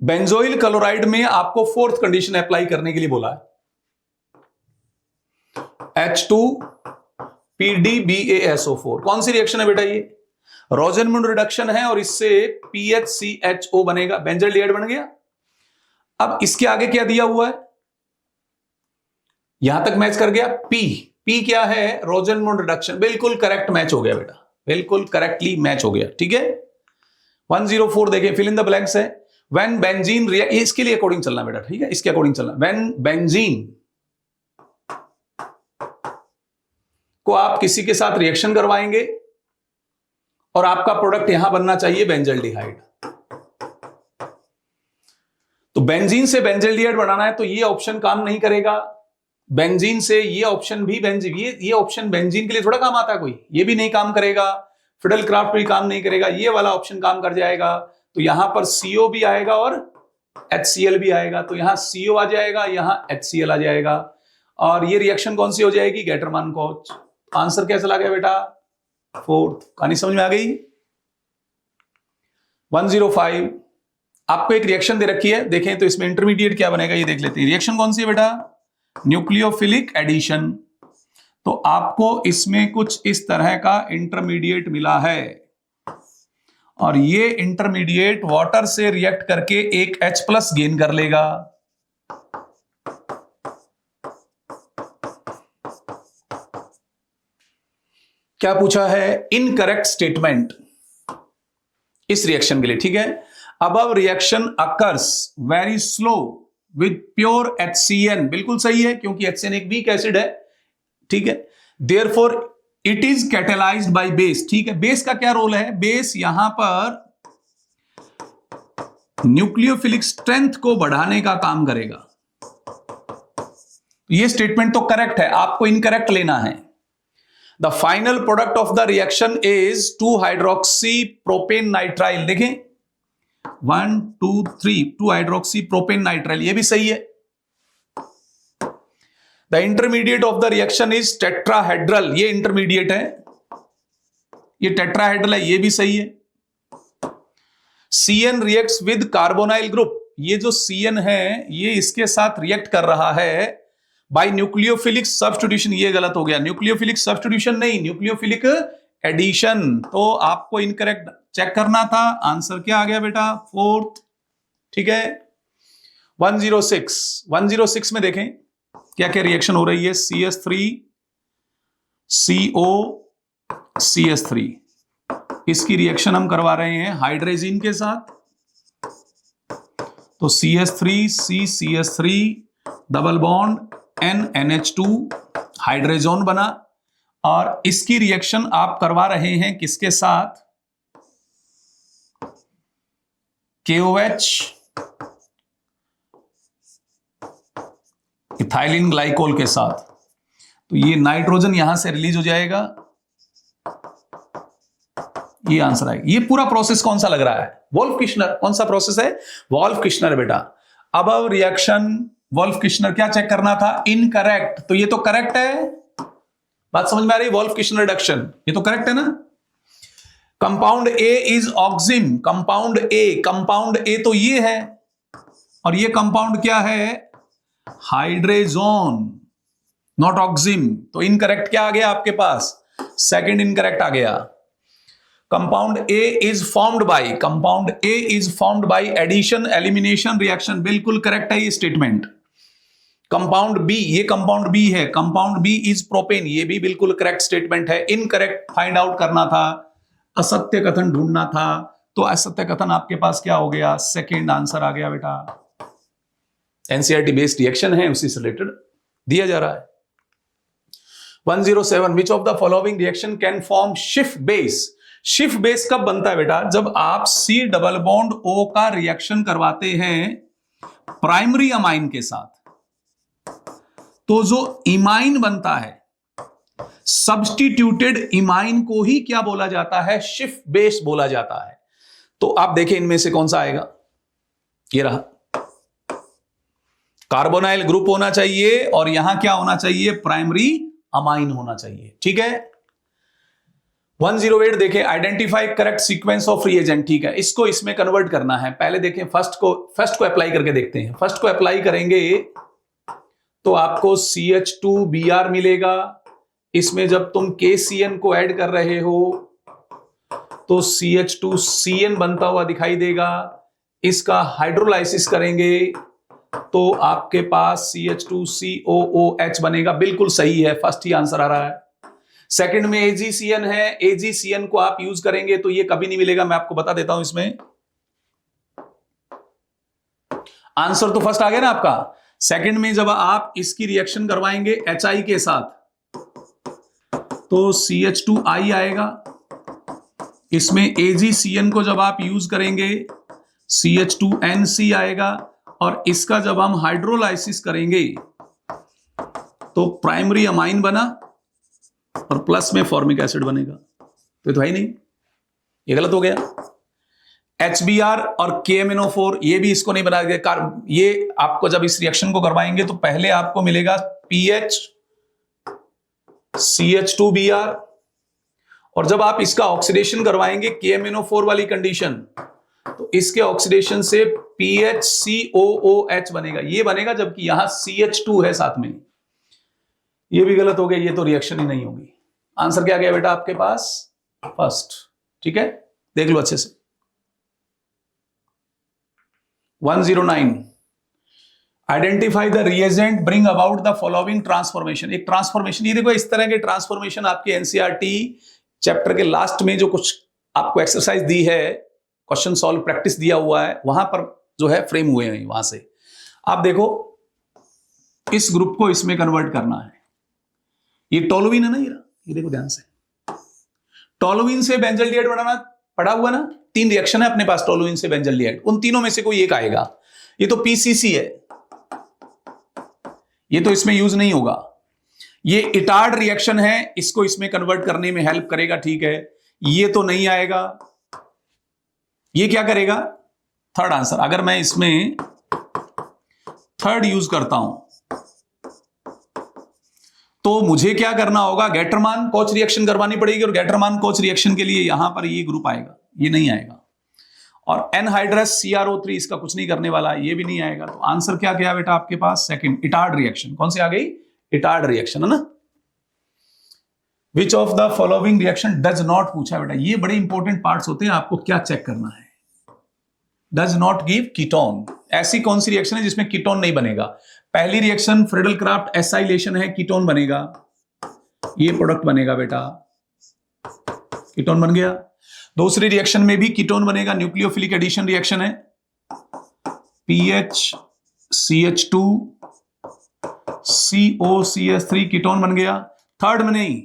बेंजोइल क्लोराइड में आपको फोर्थ कंडीशन अप्लाई करने के लिए बोला है, H2PdBaSO4। कौन सी रिएक्शन है बेटा, ये रोजेनमुंड रिडक्शन है, और इससे PHCHO बनेगा, बेंजल्डिहाइड बन गया। अब इसके आगे क्या दिया हुआ है, यहां तक मैच कर गया। P क्या है, रोजेनमुंड रिडक्शन, बिल्कुल करेक्ट मैच हो गया बेटा, बिल्कुल करेक्टली मैच हो गया, ठीक है। 104 देखें, फिल इन द ब्लैंक्स है। व्हेन बेंजीन रिएक्ट, इसके लिए अकॉर्डिंग चलना बेटा, ठीक है, इसके अकॉर्डिंग चलना। व्हेन बेंजीन को आप किसी के साथ रिएक्शन करवाएंगे और आपका प्रोडक्ट यहां बनना चाहिए बेंजल्डिहाइड। तो बेंजीन से बेंजल्डिहाइड बनाना है तो ये ऑप्शन काम नहीं करेगा। बेंजीन से ये ऑप्शन भी ये ऑप्शन बेंजीन के लिए थोड़ा काम आता है कोई, ये भी नहीं काम करेगा। फिडल क्राफ्ट भी काम नहीं करेगा, ये वाला ऑप्शन काम कर जाएगा। तो यहां पर CO भी आएगा और HCl भी आएगा। तो यहां CO आ जाएगा, यहां HCl आ जाएगा, और ये रिएक्शन कौन सी हो जाएगी, गेटरमान कोच। आंसर क्या चला गया बेटा, फोर्थ। कहानी समझ में आ गई। 105 आपको एक रिएक्शन दे रखी है, देखें तो इसमें इंटरमीडिएट क्या बनेगा ये देख लेते हैं। रिएक्शन कौन सी है बेटा, न्यूक्लियोफिलिक एडिशन। तो आपको इसमें कुछ इस तरह का इंटरमीडिएट मिला है, और ये इंटरमीडिएट वाटर से रिएक्ट करके एक H+ गेन कर लेगा। क्या पूछा है, इनकरेक्ट स्टेटमेंट इस रिएक्शन के लिए, ठीक है। अब reaction occurs very slow with pure HCN, बिल्कुल सही है क्योंकि HCN एक वीक एसिड है, ठीक है। Therefore it is catalysed by base, ठीक है। बेस का क्या रोल है, बेस यहां पर न्यूक्लियोफिलिक स्ट्रेंथ को बढ़ाने का काम करेगा। ये स्टेटमेंट तो करेक्ट है, आपको इनकरेक्ट लेना है। The final product of the reaction is 2-हाइड्रोक्सीप्रोपेन नाइट्राइल। देखें 1 2 3 2-हाइड्रोक्सीप्रोपेन नाइट्राइल, ये भी सही है। The intermediate of the reaction is tetrahedral, ये इंटरमीडिएट है, ये टेट्राहेड्रल है, ये भी सही है। CN reacts with carbonyl group, ये जो CN है ये इसके साथ रिएक्ट कर रहा है, बाय न्यूक्लियोफिलिक सब्स्टिट्यूशन, ये गलत हो गया, न्यूक्लियोफिलिक सब्स्टिट्यूशन नहीं, न्यूक्लियोफिलिक एडिशन। तो आपको इनकरेक्ट चेक करना था। आंसर क्या आ गया बेटा? फोर्थ। ठीक है। 106 में देखें क्या क्या रिएक्शन हो रही है। CH3 CO CH3, इसकी रिएक्शन हम करवा रहे हैं हाइड्रोजन के साथ। तो CH3 CH3 double bond NH2 hydrogen बना, और इसकी रिएक्शन आप करवा रहे हैं किसके साथ? KOH इथाइलिन ग्लाइकोल के साथ। तो ये नाइट्रोजन यहां से रिलीज हो जाएगा, ये आंसर आएगा। ये पूरा प्रोसेस कौन सा लग रहा है? Wolff Kishner. कौन सा प्रोसेस है? वोल्फ किश्नर बेटा। अब रिएक्शन वोल्फ किश्नर क्या चेक करना था? इनकरेक्ट। तो ये तो करेक्ट है, बात समझ में आ रही? वोल्फ किश्नर रिडक्शन, ये तो करेक्ट है ना। Compound A is oxime, compound A तो ये है, और ये कंपाउंड क्या है? Hydrogen, not oxime. तो इनकरेक्ट क्या आ गया आपके पास? सेकंड इनकरेक्ट आ गया। Compound A is formed by addition elimination reaction, बिल्कुल करेक्ट है ये स्टेटमेंट। कंपाउंड बी, ये कंपाउंड बी है, कंपाउंड बी इज प्रोपेन, ये भी बिल्कुल करेक्ट स्टेटमेंट है। इनकरेक्ट फाइंड आउट करना था, असत्य कथन ढूंढना था। तो असत्य कथन आपके पास क्या हो गया? सेकंड आंसर आ गया बेटा। एनसीईआरटी बेस्ड रिएक्शन है, उसी से रिलेटेड दिया जा रहा है। 107, विच of the following reaction can form shift base? Shift base कब बनता है बेटा? जब आप C डबल बॉन्ड O का रिएक्शन करवाते हैं प्राइमरी अमाइन के साथ, तो जो इमाइन बनता है, सब्स्टिट्यूटेड इमाइन को ही क्या बोला जाता है? शिफ्ट बेस बोला जाता है। तो आप देखें इनमें से कौन सा आएगा। ये रहा, कार्बोनाइल ग्रुप होना चाहिए, और यहां क्या होना चाहिए? प्राइमरी अमाइन होना चाहिए। ठीक है। 108 देखें, identify correct sequence of reagent. ठीक है, इसको इसमें कन्वर्ट करना है। पहले देखें फर्स्ट को अप्लाई करके देखते हैं। फर्स्ट को अप्लाई करेंगे तो आपको CH2Br मिलेगा। इसमें जब तुम KCN को ऐड कर रहे हो तो CH2CN बनता हुआ दिखाई देगा। इसका हाइड्रोलाइसिस करेंगे तो आपके पास CH2COOH बनेगा। बिल्कुल सही है, फर्स्ट ही आंसर आ रहा है। सेकंड में AgCN है, AgCN को आप यूज करेंगे तो ये कभी नहीं मिलेगा, मैं आपको बता देता हूं। इसमें आंसर तो फर्स्ट आ गया ना आपका। सेकंड में जब आप इसकी रिएक्शन करवाएंगे HI के साथ तो CH2I आएगा। इसमें AgCN को जब आप यूज करेंगे CH2NC आएगा, और इसका जब हम हाइड्रोलाइसिस करेंगे तो प्राइमरी अमाइन बना और प्लस में फॉर्मिक एसिड बनेगा। तो है ही नहीं, ये गलत हो गया। HBr और KMNO4 ये भी इसको नहीं बना गया। ये आपको जब इस रिएक्शन को करवाएंगे तो पहले आपको मिलेगा PH CH2Br, और जब आप इसका ऑक्सीडेशन करवाएंगे KMNO4 वाली कंडीशन, तो इसके ऑक्सीडेशन से PHCOOH बनेगा। ये बनेगा, जबकि यहां CH2 है साथ में। ये भी गलत हो गया, ये तो रिएक्शन ही नहीं होगी। आंसर क्या गया बेटा आपके पास? फर्स्ट। ठीक है, देख लो अच्छे से। 109, identify the reagent bring about the following transformation. एक ट्रांसफॉर्मेशन, ये देखो इस तरह के ट्रांसफॉर्मेशन आपके एनसीईआरटी चैप्टर के लास्ट में जो कुछ आपको एक्सरसाइज दी है, क्वेश्चन सॉल्व प्रैक्टिस दिया हुआ है, वहां पर जो है फ्रेम हुए हैं। वहां से आप देखो, इस ग्रुप को इसमें कन्वर्ट करना है। ये टोलुइन है ना, ये देखो ध्यान से, टोलुइन से बेंजल्डिहाइड बनाना पड़ा हुआ ना। 3 रिएक्शन है अपने पास टोलुइन से बेंजल्डिहाइड, उन तीनों में से कोई एक आएगा। ये तो PCC है, ये तो इसमें यूज नहीं होगा। ये इटार्ड रिएक्शन है, इसको इसमें कन्वर्ट करने में हेल्प करेगा। ठीक है, ये तो नहीं आएगा। ये क्या करेगा? Third answer. अगर मैं इसमें थर्ड यूज करता हूं तो मुझे क्या करना होगा? गैटरमान कोच रिएक्शन करवानी पड़ेगी, और गैटरमान कोच रिएक्शन के लिए यहां पर ये ग्रुप आएगा, ये नहीं आएगा। और एनहाइड्रस CrO3 इसका कुछ नहीं करने वाला, ये भी नहीं आएगा। तो आंसर क्या गया बेटा आपके पास? Second, Etard reaction. कौन सी आ गई? इटार्ड रिएक्शन, है ना। विच of the following reaction does not पूछा बेटा, ये बड़े इंपॉर्टेंट पार्ट्स होते हैं, आपको क्या चेक करना है। डज नॉट गिव कीटोन, ऐसी कौन सी रिएक्शन है जिसमें कीटोन नहीं बनेगा? पहली रिएक्शन फ्रीडल क्राफ्ट एसाइलेशन है, कीटोन बनेगा, ये प्रोडक्ट बनेगा बेटा, कीटोन बन गया। दूसरी रिएक्शन में भी कीटोन बनेगा, न्यूक्लियोफिलिक एडिशन रिएक्शन है, PHCH2 COCH3 कीटोन बन गया। थर्ड में नहीं,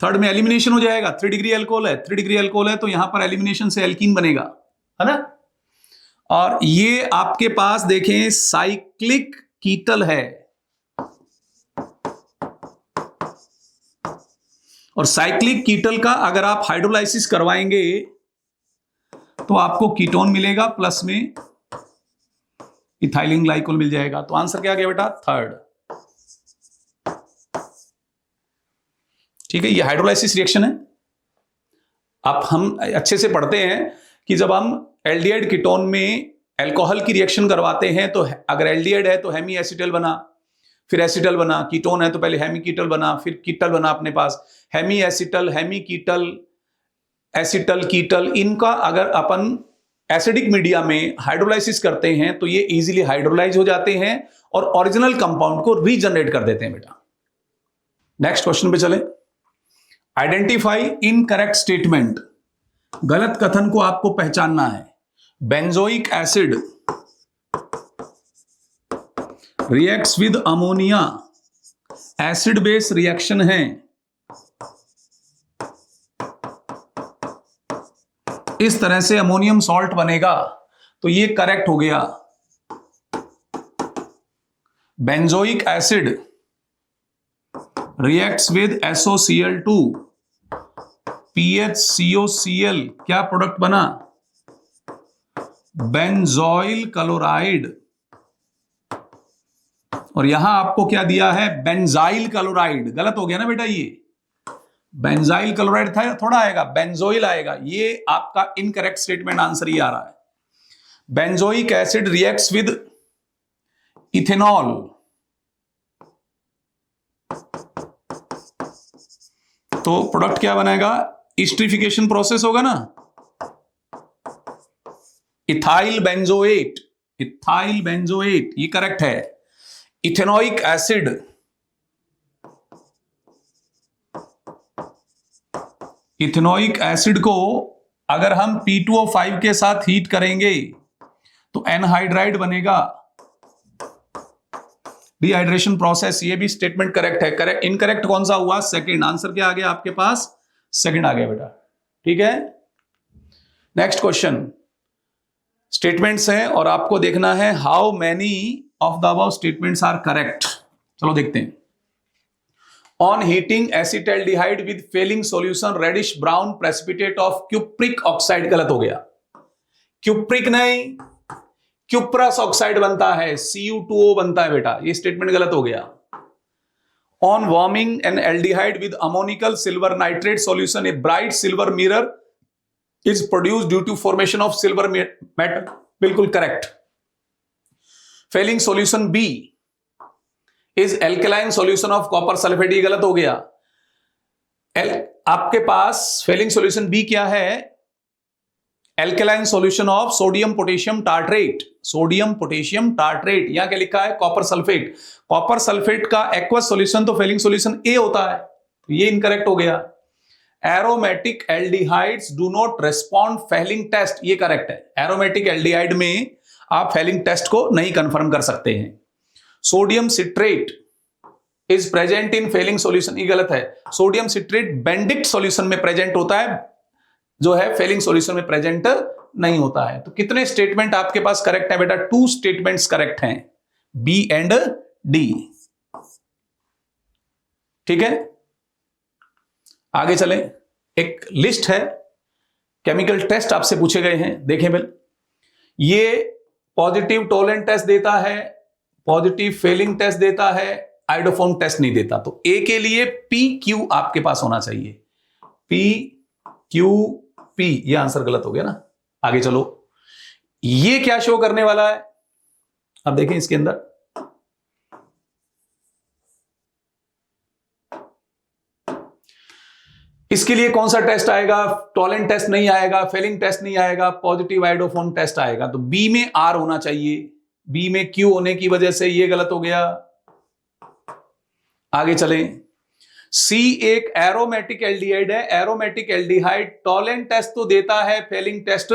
थर्ड में एलिमिनेशन हो जाएगा, 3 डिग्री अल्कोहल है, 3 डिग्री अल्कोहल है तो यहां पर एलिमिनेशन से एल्कीन बनेगा, है ना। और ये आपके पास देखें साइक्लिक कीटल है, और साइक्लिक कीटल का अगर आप हाइड्रोलाइसिस करवाएंगे तो आपको कीटोन मिलेगा, प्लस में इथाइलिन ग्लाइकोल मिल जाएगा। तो आंसर क्या गया बेटा? थर्ड। ठीक है, ये हाइड्रोलाइसिस रिएक्शन है। अब हम अच्छे से पढ़ते हैं कि जब हम एल्डिहाइड कीटोन में अल्कोहल की रिएक्शन करवाते हैं तो अगर एल्डिहाइड है तो हेमी एसिटल बना, फिर एसिटल बना, कीटोन है तो पहले हेमी कीटल बना, फिर कीटल बना अपने पास, हेमी एसिटल, हेमी कीटल, एसिटल कीटल। इनका अगर अपन एसिडिक मीडिया में हाइड्रोलाइसिस करते हैं तो ये इजीली हाइड्रोलाइज हो जाते हैं और ओरिजिनल कंपाउंड को रीजनरेट कर देते हैं बेटा। नेक्स्ट क्वेश्चन पे चले। आइडेंटिफाई इनकरेक्ट स्टेटमेंट, गलत कथन को आपको पहचानना है। Benzoic acid reacts with ammonia, acid base reaction है, इस तरह से अमोनियम सॉल्ट बनेगा, तो ये करेक्ट हो गया। Benzoic acid reacts with SOCl2, PHCOCl, क्या प्रोडक्ट बना? Benzoyl chloride. और यहां आपको क्या दिया है? Benzyl chloride. गलत हो गया ना बेटा, ये बेंजाइल क्लोराइड था, थोड़ा आएगा, बेंजोइल आएगा। ये आपका इनकरेक्ट स्टेटमेंट आंसर ही आ रहा है। Benzoic acid reacts with ethanol, तो प्रोडक्ट क्या बनेगा? एस्टरिफिकेशन प्रोसेस होगा ना, इथाइल बेंजोएट, इथाइल बेंजोएट, ये करेक्ट है। इथेनोइक एसिड इथेनोइक एसिड को अगर हम P2O5 के साथ हीट करेंगे तो एनहाइड्राइड बनेगा, डिहाइड्रेशन प्रोसेस। ये भी स्टेटमेंट करेक्ट है। करेक्ट, इनकरेक्ट कौन सा हुआ? सेकंड। आंसर क्या आ गया आपके पास? सेकंड आ गया बेटा। ठीक है, नेक्स्ट क्वेश्चन। स्टेटमेंट्स हैं और आपको देखना है how many of the above statements are correct. चलो देखते हैं। On heating acetaldehyde with Fehling solution reddish brown precipitate of cupric oxide, गलत हो गया। क्यूप्रिक नहीं, क्यूप्रस ऑक्साइड बनता है, Cu2O बनता है बेटा, ये स्टेटमेंट गलत हो गया। On warming an aldehyde with ammoniacal silver nitrate solution a bright silver mirror is produced due to formation of silver metal, बिल्कुल correct. Fehling solution B is alkaline solution of copper sulphate, ये गलत हो गया। आपके पास Fehling solution B क्या है? Alkaline solution of sodium potassium tartrate, sodium potassium tartrate. यहां क्या लिखा है? Copper sulphate. कॉपर सल्फेट का एक्वस सॉल्यूशन तो फेलिंग सॉल्यूशन ए होता है, तो ये इनकरेक्ट हो गया। Aromatic aldehydes do not respond Fehling test, ये करेक्ट है। एरोमेटिक एल्डिहाइड में आप फेलिंग टेस्ट को नहीं कंफर्म कर सकते हैं। Sodium citrate is present in Fehling solution, ये गलत है। सोडियम सिट्रेट बेंडिक्ट सॉल्यूशन में प्रेजेंट होता है, जो है फेलिंग सॉल्यूशन में प्रेजेंट नहीं होता है। तो कितने स्टेटमेंट आपके पास करेक्ट है बेटा? 2 स्टेटमेंट्स करेक्ट हैं, बी एंड डी। ठीक है, आगे चलें। एक लिस्ट है, केमिकल टेस्ट आपसे पूछे गए हैं, देखें बिल। ये पॉजिटिव टोलेंट टेस्ट देता है, पॉजिटिव फेलिंग टेस्ट देता है, आइडोफॉर्म टेस्ट नहीं देता। तो ए के लिए PQ आपके पास होना चाहिए, PQ पी, ये आंसर गलत हो गया ना। आगे चलो, ये क्या शो करने वाला है, अब देखें इसके अंदर। इसके लिए कौन सा टेस्ट आएगा? टॉलेंट टेस्ट नहीं आएगा, फेलिंग टेस्ट नहीं आएगा, पॉजिटिव आइडोफोन टेस्ट आएगा। तो बी में आर होना चाहिए, बी में क्यू होने की वजह से ये गलत हो गया। आगे चलें, सी एक एरोमेटिक एल्डिहाइड है, एरोमेटिक एल्डिहाइड टॉलेंट टेस्ट तो देता है, फेलिंग टेस्ट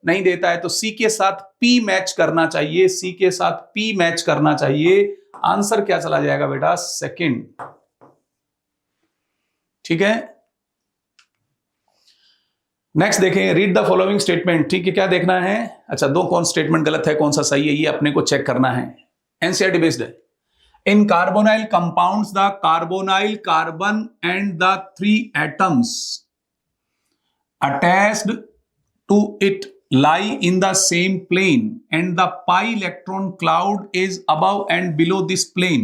नहीं देता है, तो सी के साथ पी मैच करना चाहिए, सी के साथ पी मैच करना चाहिए। आंसर क्या चला जाएगा बेटा? सेकंड। ठीक है, नेक्स्ट देखें, रीड द फॉलोइंग स्टेटमेंट। ठीक है, क्या देखना है? अच्छा, दो कौन स्टेटमेंट गलत है, कौन सा सही है, ये अपने को चेक करना है। एनसीईआरटी बेस्ड है। In carbonyl compounds the carbonyl carbon and the 3 atoms attached to it lie in the same plane and the pi electron cloud is above and below this plane।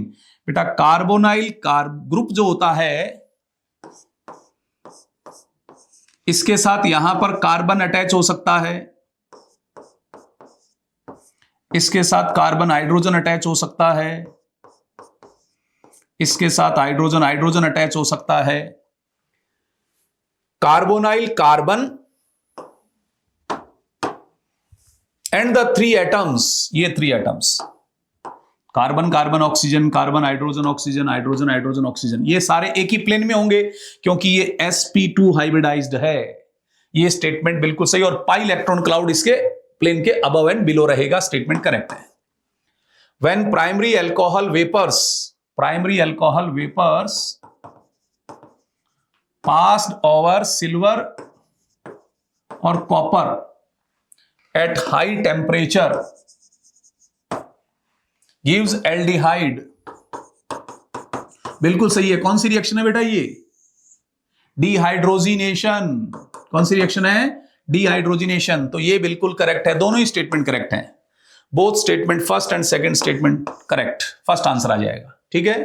बेटा carbonyl group जो होता है, इसके साथ यहां पर carbon attach हो सकता है, इसके साथ कार्बन हाइड्रोजन अटैच हो सकता है, इसके साथ हाइड्रोजन हाइड्रोजन अटैच हो सकता है। Carbonyl carbon and the 3 atoms, ये 3 atoms, carbon carbon oxygen, carbon hydrogen oxygen, hydrogen hydrogen oxygen, ये सारे एक ही प्लेन में होंगे क्योंकि ये sp2 हाइब्रिडाइज्ड है। ये स्टेटमेंट बिल्कुल सही, और पाई इलेक्ट्रॉन क्लाउड इसके प्लेन के अबव एंड बिलो रहेगा, स्टेटमेंट करेक्ट है। When primary alcohol vapours passed over silver और copper at high temperature gives aldehyde। बिल्कुल सही है। कौन सी रिएक्शन है बेटा? ये डिहाइड्रोजिनेशन। कौन सी रिएक्शन है? डिहाइड्रोजिनेशन। तो ये बिल्कुल करेक्ट है, दोनों ही स्टेटमेंट करेक्ट हैं। Both statement, first and second statement correct, first answer आ जाएगा। ठीक है,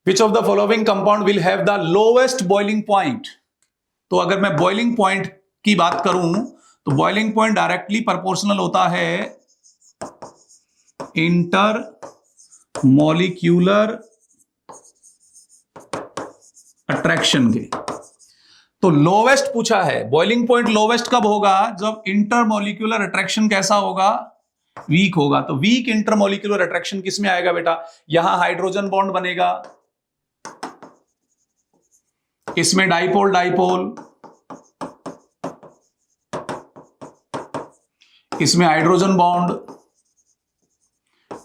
which of the following compound will have the lowest boiling point? तो अगर मैं बॉइलिंग पॉइंट की बात करूं तो बॉइलिंग पॉइंट डायरेक्टली प्रोपोर्शनल होता है इंटर मॉलिक्यूलर अट्रैक्शन के। तो लोवेस्ट पूछा है, बॉइलिंग पॉइंट लोवेस्ट कब होगा? जब इंटर मॉलिक्यूलर अट्रैक्शन कैसा होगा? वीक होगा। तो वीक इंटर मॉलिक्यूलर अट्रैक्शन किस में आएगा बेटा? यहां हाइड्रोजन बॉन्ड बनेगा, इसमें डाइपोल डाइपोल, इसमें हाइड्रोजन बॉन्ड,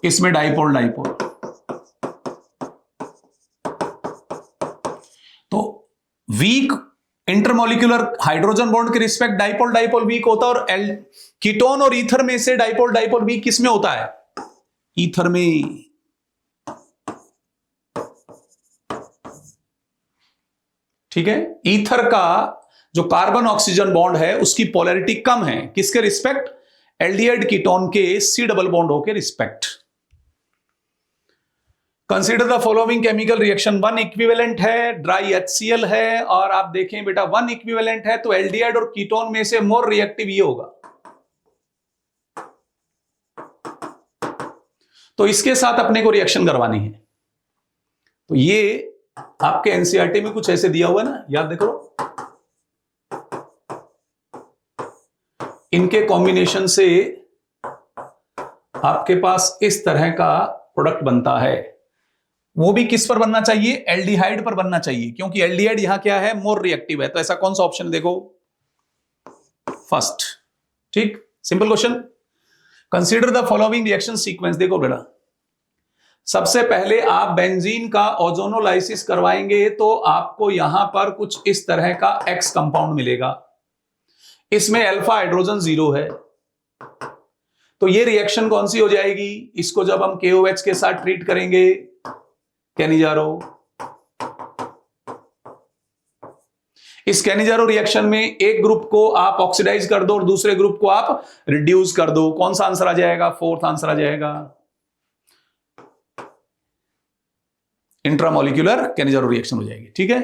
इसमें डाइपोल डाइपोल। तो वीक इंटरमॉलिक्यूलर हाइड्रोजन बॉन्ड के रिस्पेक्ट डाइपोल डाइपोल वीक होता है, और कीटोन और ईथर में से डाइपोल डाइपोल वीक किस में होता है? ईथर में। ठीक है, ईथर का जो कार्बन ऑक्सीजन बॉन्ड है उसकी पोलैरिटी कम है, किसके रिस्पेक्ट? एल्डिहाइड कीटोन के सी डबल बॉन्ड हो के respect. Consider the following chemical reaction. 1 equivalent है, ड्राई HCl है, और आप देखें बेटा 1 इक्विवेलेंट है तो एल्डिहाइड और कीटोन में से मोर रिएक्टिव ये होगा। तो इसके साथ अपने को रिएक्शन करवानी है। तो ये आपके एनसीईआरटी में कुछ ऐसे दिया हुआ है ना, याद देखो, इनके कॉम्बिनेशन से आपके पास इस तरह का प्रोडक्ट बनता है। वो भी किस पर बनना चाहिए? एल्डिहाइड पर बनना चाहिए, क्योंकि एल्डिहाइड यहां क्या है? मोर रिएक्टिव है। तो ऐसा कौन सा ऑप्शन देखो? फर्स्ट। ठीक, simple question. Consider the following reaction sequence. देखो बेटा, सबसे पहले आप बेंजीन का ओजोनोलाइसिस करवाएंगे तो आपको यहां पर कुछ इस तरह का X कंपाउंड मिलेगा, इसमें अल्फा हाइड्रोजन 0 है। तो ये रिएक्शन कौन सी हो जाएगी? इसको जब हम KOH के साथ ट्रीट करेंगे, कैनिजारो, इस कैनिजारो रिएक्शन में एक ग्रुप को आप ऑक्सीडाइज कर दो और दूसरे ग्रुप को आप रिड्यूस कर दो। कौन सा आंसर आ जाएगा? फोर्थ आंसर आ जाएगा, इंट्रामोलिक्यूलर कैनिजारो रिएक्शन हो जाएगी। ठीक है,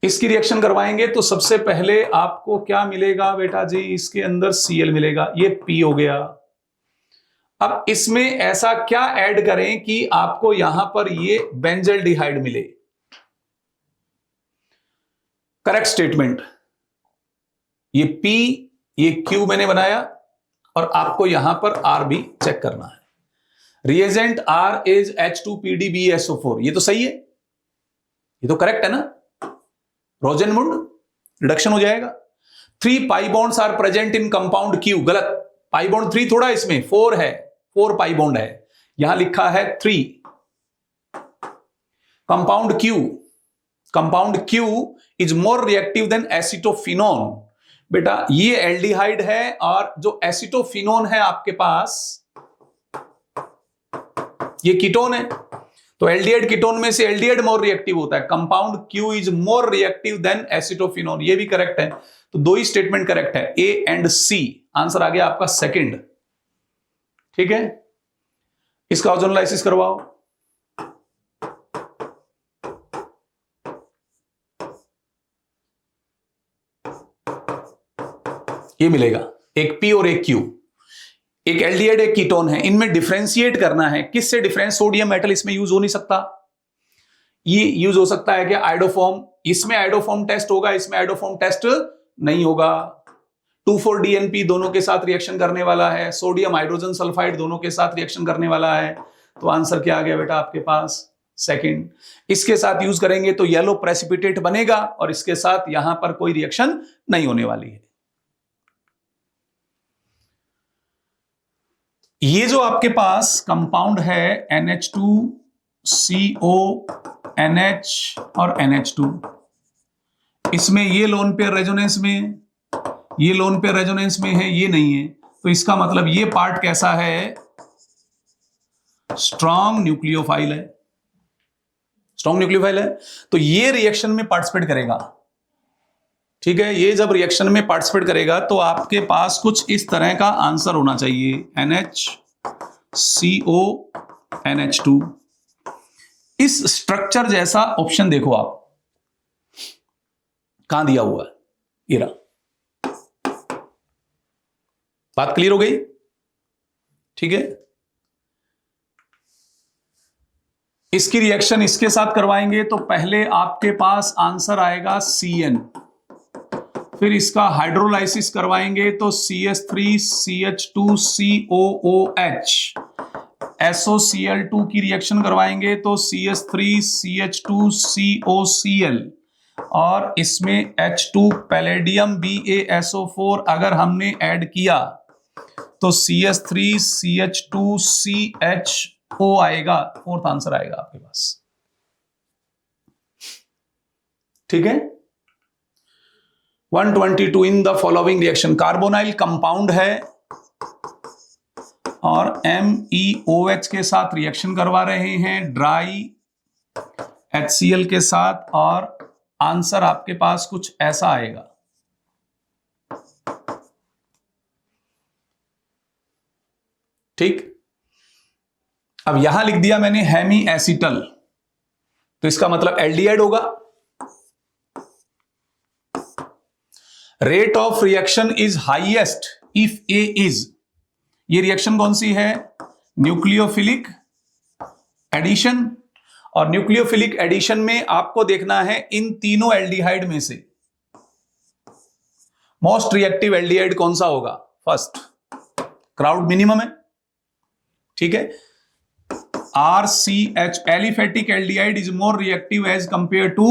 इसकी रिएक्शन करवाएंगे तो सबसे पहले आपको क्या मिलेगा बेटा जी, इसके अंदर Cl मिलेगा, ये P हो गया। अब इसमें ऐसा क्या ऐड करें कि आपको यहां पर ये बेंजल्डिहाइड मिले। करेक्ट स्टेटमेंट, ये P ये Q मैंने बनाया और आपको यहां पर R भी चेक करना है। रिएजेंट R इज H2PdBSO4, ये तो सही है, ये तो करेक्ट है ना। रोजेनमुंड रिडक्शन हो जाएगा। 3 pi bonds are present in compound Q, गलत, पाई बॉन्ड 3 थोड़ा, इसमें 4 है, 4 पाई बॉन्ड है, यहां लिखा है 3। Compound Q is more reactive than acetophenone. बेटा ये एल्डिहाइड है और जो एसिटोफिनोन है आपके पास ये कीटोन है, तो एल्डिहाइड कीटोन में से एल्डिहाइड मोर रिएक्टिव होता है। Compound Q is more reactive than acetophenone, ये भी करेक्ट है। तो दो ही स्टेटमेंट करेक्ट है, A एंड C। आंसर आ गया आपका सेकंड। ठीक है, इसका ओजोनलाइसिस करवाओ। ये मिलेगा, एक P और एक Q, एक एल्डिहाइड एक कीटोन है, इनमें डिफरेंशिएट करना है। किससे डिफरेंस? सोडियम मेटल इसमें यूज हो नहीं सकता। ये यूज हो सकता है कि आयोडोफॉर्म, इसमें आयोडोफॉर्म टेस्ट होगा, इसमें आयोडोफॉर्म टेस्ट नहीं होगा। 2,4-DNP दोनों के साथ रिएक्शन करने वाला है, सोडियम हाइड्रोजन सल्फाइड दोनों के साथ रिएक्शन करने वाला है। तो आंसर क्या आ गया बेटा आपके पास? सेकंड। इसके साथ यूज करेंगे तो येलो प्रेसिपिटेट बनेगा और इसके साथ यहां पर कोई रिएक्शन नहीं होने वाली है। ये जो आपके पास कंपाउंड है NH2CO NH और NH2, इसमें ये लोन पेयर रेजोनेंस में, ये लोन पेयर रेजोनेंस में है, ये नहीं है, तो इसका मतलब ये पार्ट कैसा है? स्ट्रॉन्ग न्यूक्लियोफाइल है, स्ट्रॉन्ग न्यूक्लियोफाइल है, तो ये रिएक्शन में पार्टिसिपेट करेगा। ठीक है, ये जब रिएक्शन में पार्टिसिपेट करेगा तो आपके पास कुछ इस तरह का आंसर होना चाहिए, NHCO NH2। इस स्ट्रक्चर जैसा ऑप्शन देखो आप, कहां दिया हुआ है, ये रहा। बात क्लियर हो गई? ठीक है, इसकी रिएक्शन इसके साथ करवाएंगे तो पहले आपके पास आंसर आएगा CN, फिर इसका हाइड्रोलाइसिस करवाएंगे तो CH3CH2COOH, SOCl2 की रिएक्शन करवाएंगे तो CH3CH2COCl, और इसमें H2 पैलेडियम BaSO4 अगर हमने ऐड किया तो CH3CH2CHO आएगा, फोर्थ आंसर आएगा आपके पास। ठीक है, 122 in the following reaction, carbonyl compound है और MeOH के साथ रिएक्शन करवा रहे हैं ड्राई HCl के साथ, और आंसर आपके पास कुछ ऐसा आएगा। ठीक, अब यहां लिख दिया मैंने हेमी एसिटल, तो इसका मतलब एल्डिहाइड होगा। Rate of reaction is highest if A is, ये रिएक्शन कौन सी है? न्यूक्लियोफिलिक एडिशन, और न्यूक्लियोफिलिक एडिशन में आपको देखना है इन तीनों एल्डिहाइड में से मोस्ट रिएक्टिव एल्डिहाइड कौन सा होगा? फर्स्ट, क्राउड मिनिमम है। ठीक है, RCH aliphatic aldehyde is more reactive as compare to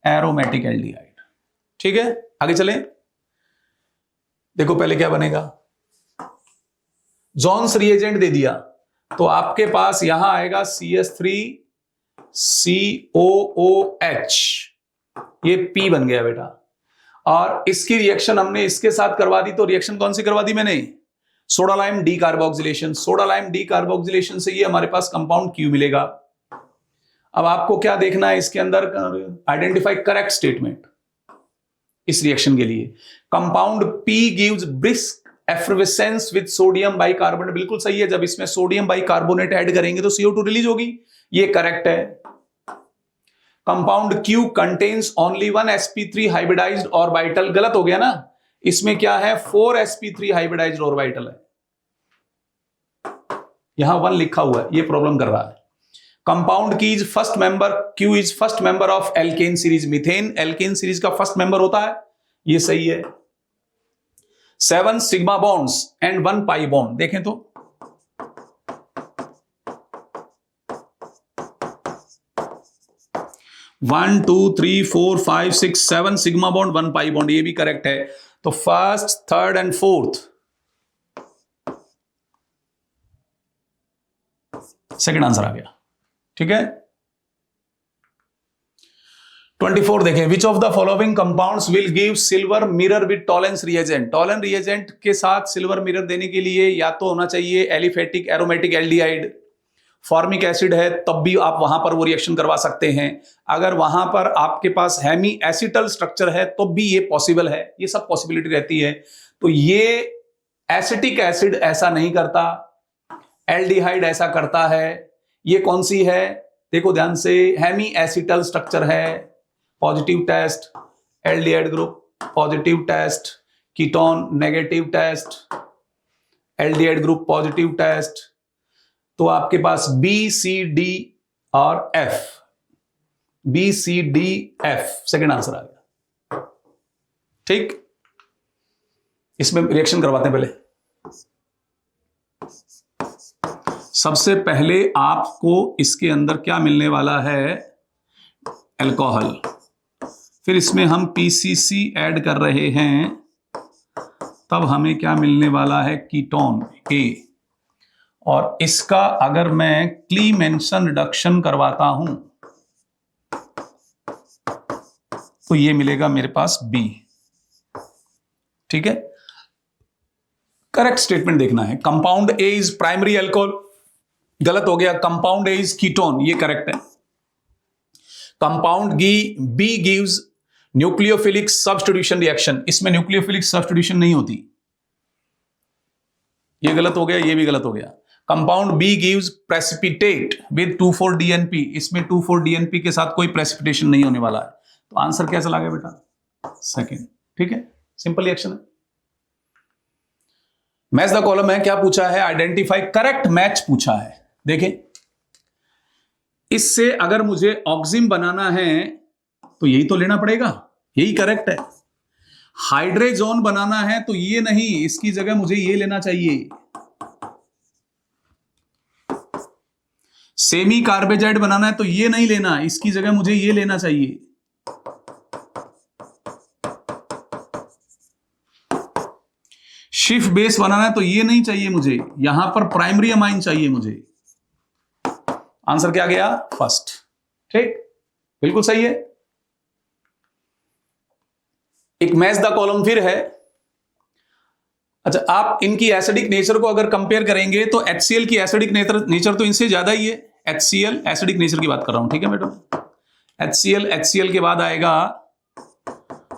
aromatic aldehyde. ठीक है, आगे चले, देखो पहले क्या बनेगा। जॉन्स रिएजेंट दे दिया तो आपके पास यहां आएगा CH3COOH, ये P बन गया बेटा, और इसकी रिएक्शन हमने इसके साथ करवा दी, तो रिएक्शन कौन सी करवा दी मैंने? Soda lime decarboxylation. Soda lime decarboxylation से ये हमारे पास कंपाउंड Q मिलेगा। अब आपको क्या देखना है इसके अंदर? आइडेंटिफाई करेक्ट स्टेटमेंट इस रिएक्शन के लिए। Compound P gives brisk effervescence with sodium bicarbonate, बिल्कुल सही है, जब इसमें सोडियम बाइकार्बोनेट ऐड करेंगे तो CO2 रिलीज होगी, ये करेक्ट है। Compound Q contains only 1 sp3 hybridised orbital, गलत हो गया ना, इसमें क्या है 4 sp3 हाइब्रिडाइज्ड ऑर्बिटल है, यहां 1 लिखा हुआ है, ये प्रॉब्लम कर रहा है। Compound Q is first member, Q is first member of alkane series, methane alkane series का फर्स्ट मेंबर होता है, ये सही है। 7 sigma bonds and 1 pi bond, देखें तो 1 2 3 4 5 6 7 सिग्मा बॉन्ड 1 पाई बॉन्ड, ये भी करेक्ट है। तो first, third and fourth, second answer आ गया, ठीक है। 24 देखें, which of the following compounds will give silver mirror with Tollens reagent. Tollens reagent के साथ सिल्वर मिरर देने के लिए या तो होना चाहिए aliphatic aromatic aldehyde, formic acid है तब भी आप वहां पर वो रिएक्शन करवा सकते हैं, अगर वहां पर आपके पास हेमी एसिटल स्ट्रक्चर है तो भी ये पॉसिबल है, ये सब पॉसिबिलिटी रहती है। तो ये एसिटिक एसिड ऐसा नहीं करता, एल्डिहाइड ऐसा करता है, ये कौन सी है देखो ध्यान से, हेमी एसिटल स्ट्रक्चर है, positive test, aldehyde group positive test, ketone negative test, aldehyde group positive test, तो आपके पास बी सी डी और F, B C D F second answer आ गया, ठीक। इसमें रिएक्शन करवाते हैं पहले। सबसे पहले आपको इसके अंदर क्या मिलने वाला है, अल्कोहल, फिर इसमें हम पीसीसी ऐड कर रहे हैं, तब हमें क्या मिलने वाला है, कीटोन ए, और इसका अगर मैं क्लीमेंसन रिडक्शन करवाता हूं तो ये मिलेगा मेरे पास बी, ठीक है। करेक्ट स्टेटमेंट देखना है, compound A is primary alcohol, गलत हो गया, कंपाउंड ए इज कीटोन, ये करेक्ट है। Compound B gives nucleophilic substitution reaction, इसमें न्यूक्लियोफिलिक सब्स्टिट्यूशन नहीं होती, ये गलत हो गया, ये भी गलत हो गया। Compound B gives precipitate with 2,4-DNP, इसमें 2,4-DNP के साथ कोई प्रेसिपिटेशन नहीं होने वाला है, तो आंसर क्या चला गया बेटा, सेकंड, ठीक है, सिंपल रिएक्शन है। मैच द कॉलम है, क्या पूछा है, आइडेंटिफाई करेक्ट मैच पूछा है। देखें, इससे अगर मुझे ऑक्सिम बनाना है तो यही तो लेना पड़ेगा, यही करेक्ट है। हाइड्रेजोन बनाना है तो ये नहीं, इसकी जगह मुझे ये लेना चाहिए। सेमी कार्बेजाइड बनाना है तो ये नहीं लेना, इसकी जगह मुझे ये लेना चाहिए। शिफ बेस बनाना है तो ये नहीं चाहिए मुझे, यहां पर प्राइमरी अमाइन चाहिए मुझे। आंसर क्या गया, फर्स्ट, ठीक, बिल्कुल सही है। एक मैच द कॉलम फिर है। अच्छा, आप इनकी एसिडिक नेचर को अगर कंपेयर करेंगे तो HCl की एसिडिक नेचर तो इनसे ज्यादा ही है, HCl एसिडिक नेचर की बात कर रहा हूं, ठीक है बेटा। HCl के बाद आएगा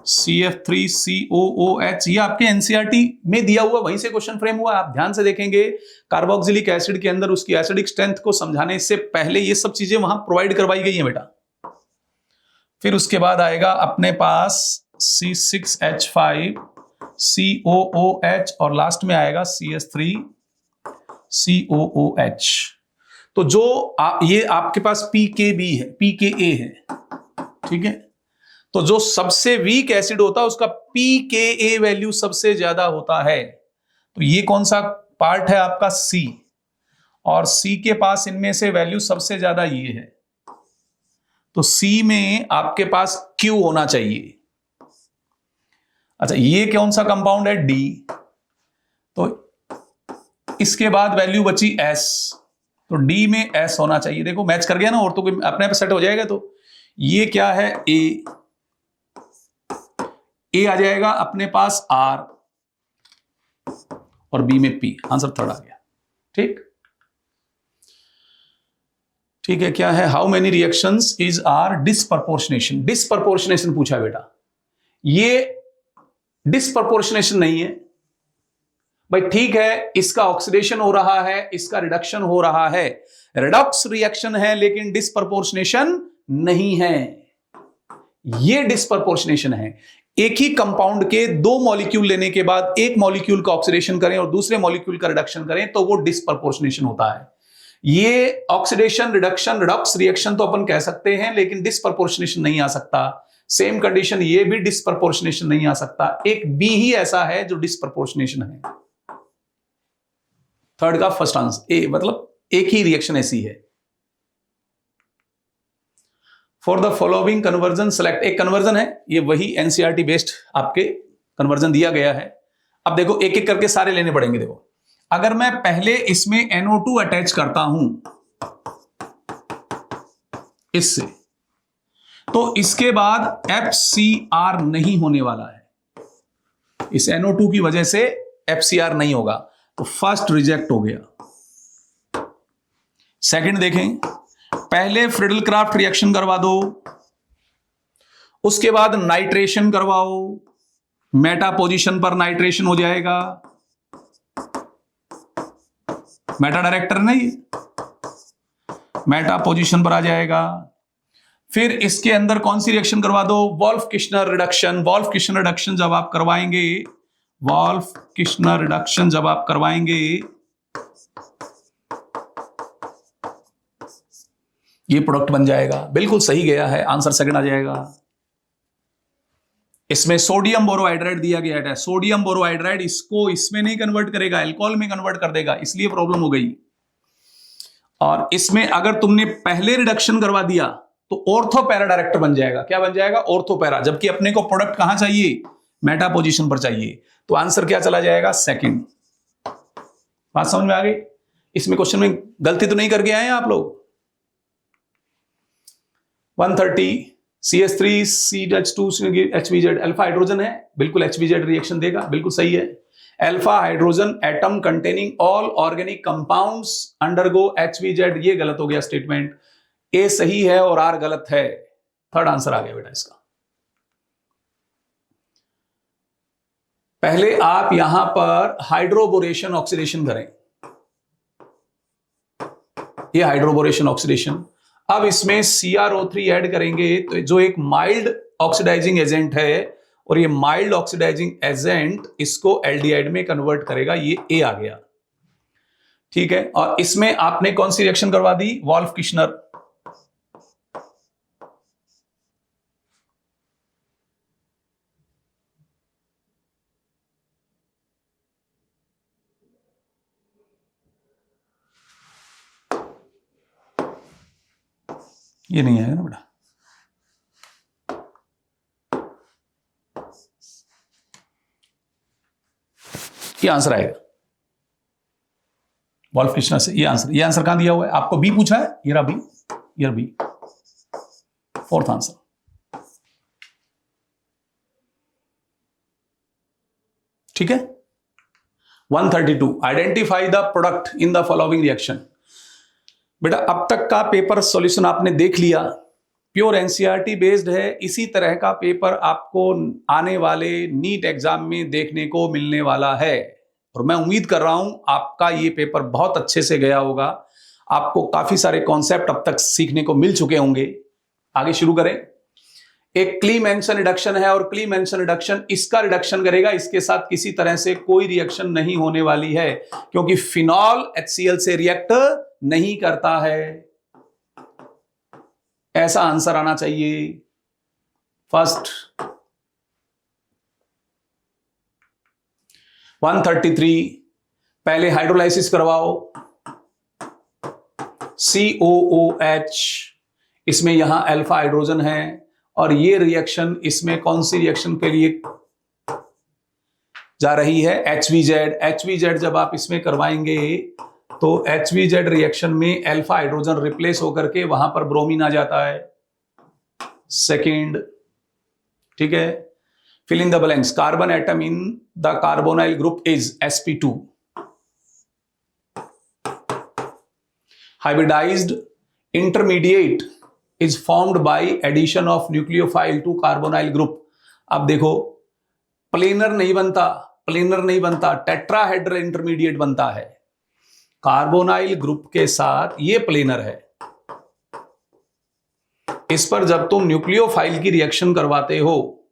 CF3COOH, ये आपके एनसीईआरटी में दिया हुआ, वहीं से क्वेश्चन फ्रेम हुआ, आप ध्यान से देखेंगे। कार्बोक्सिलिक एसिड के अंदर उसकी एसिडिक स्ट्रेंथ को समझाने से पहले ये सब चीजें वहां प्रोवाइड करवाई गई हैं बेटा। फिर उसके बाद आएगा अपने पास C6H5 COOH और लास्ट में आएगा CH3COOH। तो जो ये आपके पास PKB है, PKA है, ठीक है। तो जो सबसे वीक एसिड होता है उसका PKA वैल्यू सबसे ज्यादा होता है। तो ये कौन सा पार्ट है आपका, C, और C के पास इनमें से वैल्यू सबसे ज्यादा ये है, तो C में आपके पास Q होना चाहिए। अच्छा, ये कौन सा कंपाउंड है, D, तो इसके बाद वैल्यू बची S, तो D में S होना चाहिए। देखो मैच कर गया ना, और तो कोई अपने आप सेट हो जाएगा। तो ये क्या है, A आ जाएगा अपने पास R और B में P, आंसर थर्ड आ गया, ठीक, ठीक है। क्या है, how many reactions is are disproportionation, disproportionation पूछा है बेटा। ये डिसप्रपोर्शनेशन नहीं है भाई, ठीक है, इसका ऑक्सीडेशन हो रहा है, इसका रिडक्शन हो रहा है, रिडॉक्स रिएक्शन है, लेकिन डिसप्रपोर्शनेशन नहीं है, ये डिस्प्रपोर्शनेशन है। एक ही कंपाउंड के दो मॉलिक्यूल लेने के बाद एक मॉलिक्यूल का ऑक्सीडेशन करें और दूसरे मॉलिक्यूल का रिडक्शन करें तो वो डिस्प्रपोर्शनेशन होता है। ये ऑक्सीडेशन रिडक्शन रिडॉक्स रिएक्शन तो अपन कह सकते हैं, लेकिन डिस्प्रपोर्शनेशन नहीं आ सकता। सेम कंडीशन ये भी डिस्प्रपोर्शनेशन नहीं आ सकता। एक बी ही ऐसा है जो डिस्प्रपोर्शनेशन है। थर्ड का फर्स्ट आंसर ए, मतलब एक ही रिएक्शन ऐसी है। For the following conversion select, एक कन्वर्जन है, ये वही एनसीईआरटी बेस्ड आपके कन्वर्जन दिया गया है। अब देखो एक एक करके सारे लेने पड़ेंगे। देखो अगर मैं पहले इसमें NO2 अटैच करता हूं इससे, तो इसके बाद FCR नहीं होने वाला है। इस NO2 की वजह से FCR नहीं होगा, तो फर्स्ट रिजेक्ट हो गया। सेकंड देखें, पहले फ्रिडल क्राफ्ट रिएक्शन करवा दो, उसके बाद नाइट्रेशन करवाओ, मेटा पोजीशन पर नाइट्रेशन हो जाएगा। मेटा डायरेक्टर नहीं, मेटा पोजीशन पर आ जाएगा। फिर इसके अंदर कौन सी रिएक्शन करवा दो, Wolff Kishner reduction. Wolff Kishner reduction जब आप करवाएंगे, वॉल्फ किश्नर रिडक्शन जब आप करवाएंगे, ये प्रोडक्ट बन जाएगा। बिल्कुल सही गया है, आंसर सेकंड आ जाएगा। इसमें सोडियम बोरोहाइड्राइड दिया गया है। सोडियम बोरोहाइड्राइड इसको इसमें नहीं कन्वर्ट करेगा, अल्कोहल में कन्वर्ट कर देगा, इसलिए प्रॉब्लम हो गई। और इसमें अगर तुमने पहले रिडक्शन करवा दिया तो ऑर्थो पैरा डायरेक्टर बन जाएगा। क्या बन जाएगा, ऑर्थो पैरा, जबकि अपने को प्रोडक्ट कहां चाहिए, मेटा पोजीशन पर चाहिए। तो आंसर क्या चला जाएगा, सेकंड। बात समझ में आ गई। इसमें क्वेश्चन में गलती तो नहीं करके आए आप लोग। 130 CH3 CH2 HVZ, alpha hydrogen है, बिल्कुल HVZ रिएक्शन देगा, बिल्कुल सही है। Alpha hydrogen atom containing all organic compounds undergo HVZ, ये गलत हो गया स्टेटमेंट। ए सही है और आर गलत है। थर्ड आंसर आ गया बेटा इसका। पहले आप यहां पर हाइड्रोबोरेशन ऑक्सीडेशन करें, ये हाइड्रोबोरेशन ऑक्सीडेशन। अब इसमें CrO3 ऐड करेंगे, तो जो एक माइल्ड ऑक्सीडाइजिंग एजेंट है, और ये माइल्ड ऑक्सीडाइजिंग एजेंट इसको एल्डिहाइड में कन्वर्ट करेगा, ये ए आ गया। ठीक है, और इसमें आपने कौन सी रिएक्शन करवा दी, वॉल्फ किश्नर। ये नहीं आएगा ना बेटा, ये आंसर आएगा वॉल्फ किश्नर से। ये आंसर कहां दिया हुआ है आपको, बी पूछा है, ये रहा बी, ये बी, फोर्थ आंसर। ठीक है। 132 identify the product in the following reaction. बेटा अब तक का पेपर सॉल्यूशन आपने देख लिया, प्योर एनसीईआरटी बेस्ड है। इसी तरह का पेपर आपको आने वाले नीट एग्जाम में देखने को मिलने वाला है, और मैं उम्मीद कर रहा हूं आपका ये पेपर बहुत अच्छे से गया होगा। आपको काफी सारे कॉन्सेप्ट अब तक सीखने को मिल चुके होंगे। आगे शुरू करें। एक क्लीमेंशन रिडक्शन है, और क्लीमेंशन रिडक्शन इसका रिडक्शन करेगा, इसके साथ किसी तरह से कोई रिएक्शन नहीं होने वाली है, क्योंकि फिनॉल HCl से रिएक्ट नहीं करता है। ऐसा आंसर आना चाहिए फर्स्ट। 133 पहले हाइड्रोलाइसिस करवाओ, COOH, इसमें यहां अल्फा हाइड्रोजन है, और ये रिएक्शन इसमें कौन सी रिएक्शन के लिए जा रही है, HVZ जब आप इसमें करवाएंगे तो HVZ रिएक्शन में अल्फा हाइड्रोजन रिप्लेस होकर के वहां पर ब्रोमीन आ जाता है। सेकंड, ठीक है। Fill in the blanks, carbon atom in the carbonyl group is sp2। Hybridized intermediate is formed by addition of nucleophile to carbonyl group. अब देखो प्लेनर नहीं बनता, टेट्राहेड्रल इंटरमीडिएट बनता है। कार्बोनाइल ग्रुप के साथ ये प्लेनर है, इस पर जब तुम न्यूक्लियोफाइल की रिएक्शन करवाते हो,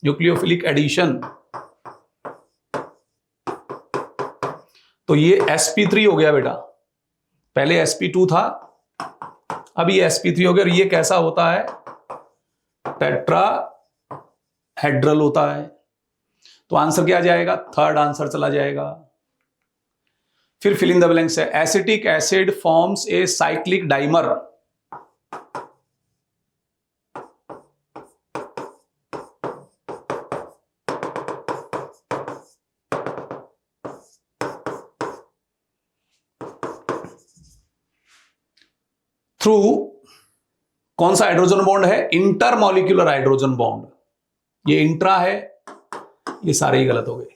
न्यूक्लियोफिलिक एडिशन, तो ये sp3 हो गया बेटा। पहले sp2 था, अब ये sp3 हो गया। और ये कैसा होता है? टेट्राहेड्रल होता है। तो आंसर क्या आ जाएगा? थर्ड आंसर चला जाएगा। फिर फिल इन द ब्लैंक्स है। Acetic acid forms a cyclic dimer. Through कौन सा हाइड्रोजन बॉन्ड है? Intermolecular hydrogen bond. ये इंट्रा है, ये सारे ही गलत हो गए।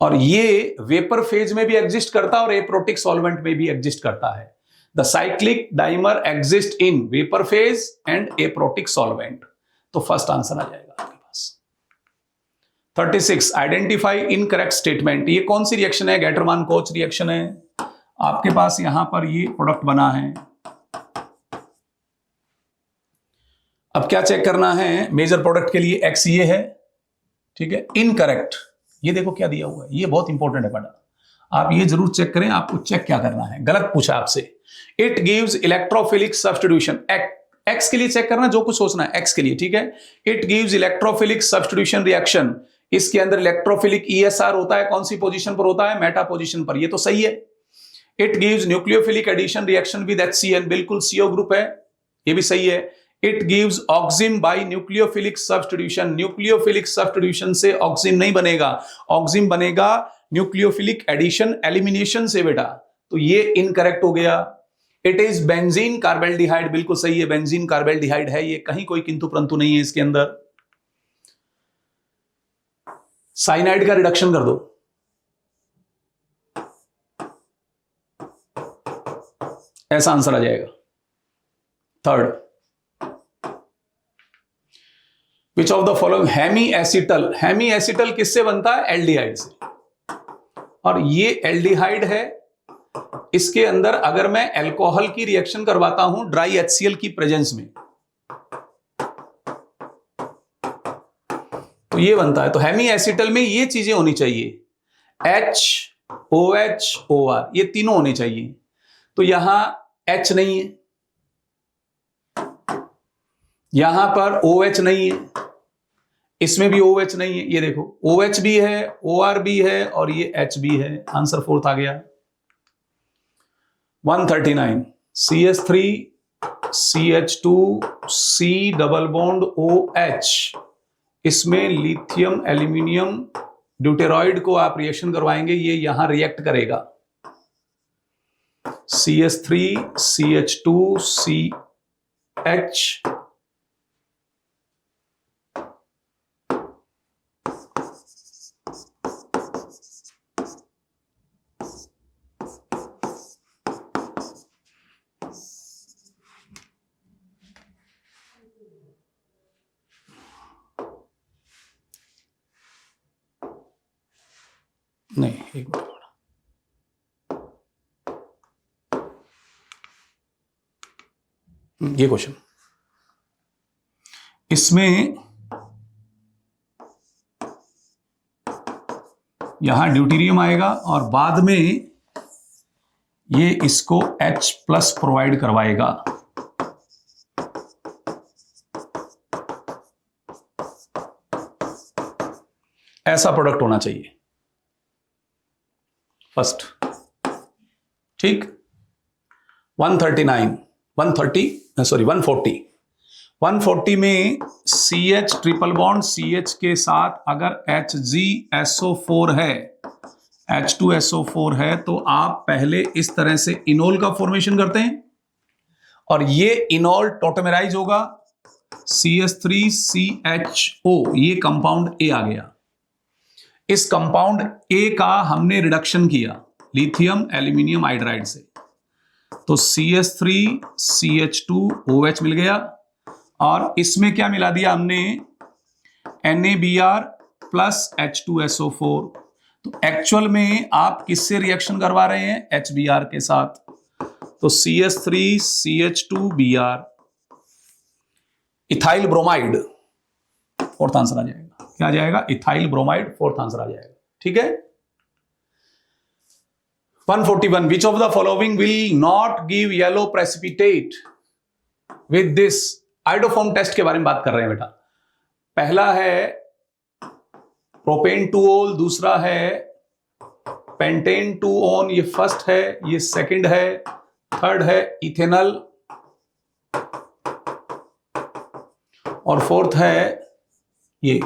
और ये वेपर फेज में भी एग्जिस्ट करता है और एप्रोटिक सॉल्वेंट में भी एग्जिस्ट करता है। The cyclic dimer exist in vapour phase and aprotic solvent. तो फर्स्ट आंसर आ जाएगा आपके पास। 36 आइडेंटिफाई इनकरेक्ट स्टेटमेंट। ये कौन सी रिएक्शन है? गैटरमान कोच रिएक्शन है। आपके पास यहां पर ये प्रोडक्ट बना है। अब क्या चेक करना है? मेजर प्रोडक्ट के लिए एक्स ये है, ठीक है। इनकरेक्ट, ये देखो क्या दिया हुआ है, ये बहुत इंपॉर्टेंट है बेटा, आप ये जरूर चेक करें। आपको चेक क्या करना है? गलत पूछा आपसे। It gives electrophilic substitution. X के लिए चेक करना, जो कुछ सोचना है एक्स के लिए, ठीक है। It gives electrophilic substitution reaction. इसके अंदर इलेक्ट्रोफिलिक ESR होता है, कौन सी पोजीशन पर होता है? मेटा पोजीशन पर। ये तो सही है। It gives nucleophilic addition reaction with HCN, बिल्कुल CO ग्रुप है, ये भी सही है। It gives oxime by nucleophilic substitution. Nucleophilic substitution से ऑक्सिन नहीं बनेगा, ऑक्सिन बनेगा न्यूक्लियोफिलिक एडिशन एलिमिनेशन से बेटा। तो ये इनकरेक्ट हो गया। इट इज बेंजीन कार्बेल्डिहाइड, बिल्कुल सही है, बेंजीन कार्बेल्डिहाइड है ये, कहीं कोई किंतु परंतु नहीं है इसके अंदर। साइनाइड का रिडक्शन कर दो। ऐसा आंसर आ जाएगा। Third, which of the following hemiacetal. Hemiacetal किससे बनता है? एल्डिहाइड से। और ये एल्डिहाइड है, इसके अंदर अगर मैं अल्कोहल की रिएक्शन करवाता हूं ड्राई HCl की प्रेजेंस में, तो ये बनता है। तो हेमी एसिटल में ये चीजें होनी चाहिए, H, OH, OR, ये तीनों होने चाहिए। तो यहां H नहीं है, यहां पर OH नहीं है, इसमें भी OH नहीं है। ये देखो OH भी है, OR भी है और ये H भी है। आंसर फोर्थ आ गया। 139 CH3 CH2 C double bond OH। इसमें लिथियम एल्यूमिनियम ड्यूटेरॉइड को आप रिएक्शन करवाएंगे, ये यहां रिएक्ट करेगा। CH3 CH2 CH नहीं, एक मिनट, ये क्वेश्चन, इसमें यहां ड्यूटेरियम आएगा और बाद में ये इसको H+ प्रोवाइड करवाएगा। ऐसा प्रोडक्ट होना चाहिए फर्स्ट, ठीक। 140 में CH ट्रिपल बॉन्ड CH के साथ अगर HgSO4 है, H2SO4 है, तो आप पहले इस तरह से इनोल का फॉर्मेशन करते हैं और ये इनोल टोटेमराइज होगा, CH3CHO, ये कंपाउंड A आ गया। इस कंपाउंड A का हमने रिडक्शन किया लिथियम एल्यूमिनियम हाइड्राइड से, तो CH3CH2OH मिल गया और इसमें क्या मिला दिया हमने? NaBr plus H2SO4। तो एक्चुअल में आप किससे रिएक्शन करवा रहे हैं? HBr के साथ। तो CH3CH2Br ethyl bromide, fourth answer आ जाएगा। क्या आ जाएगा? इथाइल ब्रोमाइड, फोर्थ आंसर आ जाएगा। ठीक है। 141 which of the following will not give yellow precipitate with this. Iodoform test के बारे में बात कर रहे हैं बेटा। पहला है प्रोपेन टूओल, दूसरा है पेंटेन टूओन, ये फर्स्ट है, ये सेकंड है, थर्ड है इथेनॉल और फोर्थ है ये।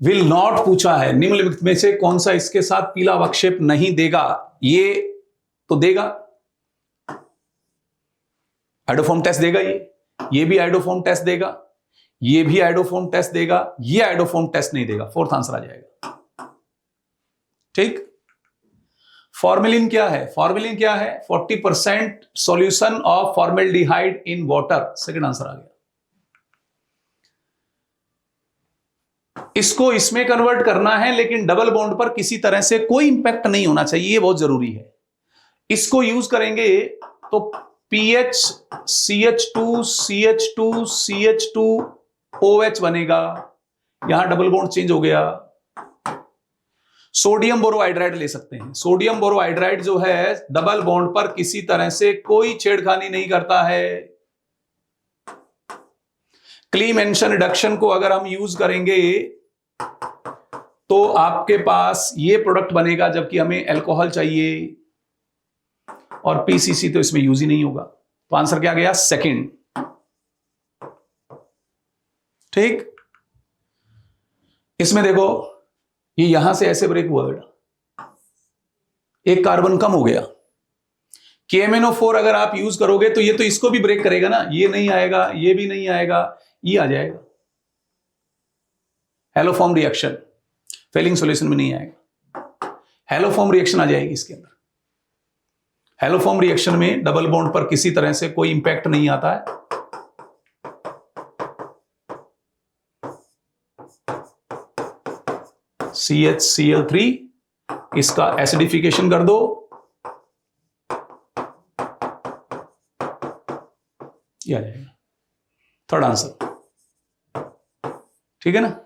विल नॉट पूछा है, निम्नलिखित में से कौन सा इसके साथ पीला अवक्षेप नहीं देगा? ये तो देगा, आइडोफॉर्म टेस्ट देगा, ये भी आइडोफॉर्म टेस्ट देगा, ये भी आइडोफॉर्म टेस्ट देगा, ये आइडोफॉर्म टेस्ट नहीं देगा। फोर्थ आंसर आ जाएगा। ठीक। फॉर्मेलिन क्या है? फॉर्मेलिन क्या है? 40% solution of formaldehyde in water. Second answer आ गया। इसको इसमें कन्वर्ट करना है, लेकिन डबल बॉन्ड पर किसी तरह से कोई इंपैक्ट नहीं होना चाहिए, ये बहुत जरूरी है। इसको यूज करेंगे तो PH CH2 CH2 CH2 OH बनेगा, यहां डबल बॉन्ड चेंज हो गया। सोडियम बोरोहाइड्राइड ले सकते हैं। सोडियम बोरोहाइड्राइड जो है डबल बॉन्ड पर किसी तरह से कोई छेड़खानी नहीं करता है। क्लीमेंशन रिडक्शन को अगर हम यूज करेंगे तो आपके पास ये प्रोडक्ट बनेगा, जबकि हमें अल्कोहल चाहिए और PCC तो इसमें यूज ही नहीं होगा। तो आंसर क्या गया? सेकंड। ठीक। इसमें देखो, ये यहां से ऐसे ब्रेक हुआ बेटा, एक कार्बन कम हो गया। KMnO4 अगर आप यूज करोगे तो ये तो इसको भी ब्रेक करेगा ना, ये नहीं आएगा, ये भी नहीं आएगा, ये आ जाएगा। हेलोफॉर्म रिएक्शन फेलिंग सॉल्यूशन में नहीं आएगा, हेलोफॉर्म रिएक्शन आ जाएगी इसके अंदर। हेलोफॉर्म रिएक्शन में डबल बॉन्ड पर किसी तरह से कोई इंपैक्ट नहीं आता है। CHCl3, इसका एसिडिफिकेशन कर दो, ये आ जाएगा। Third answer. ठीक है ना।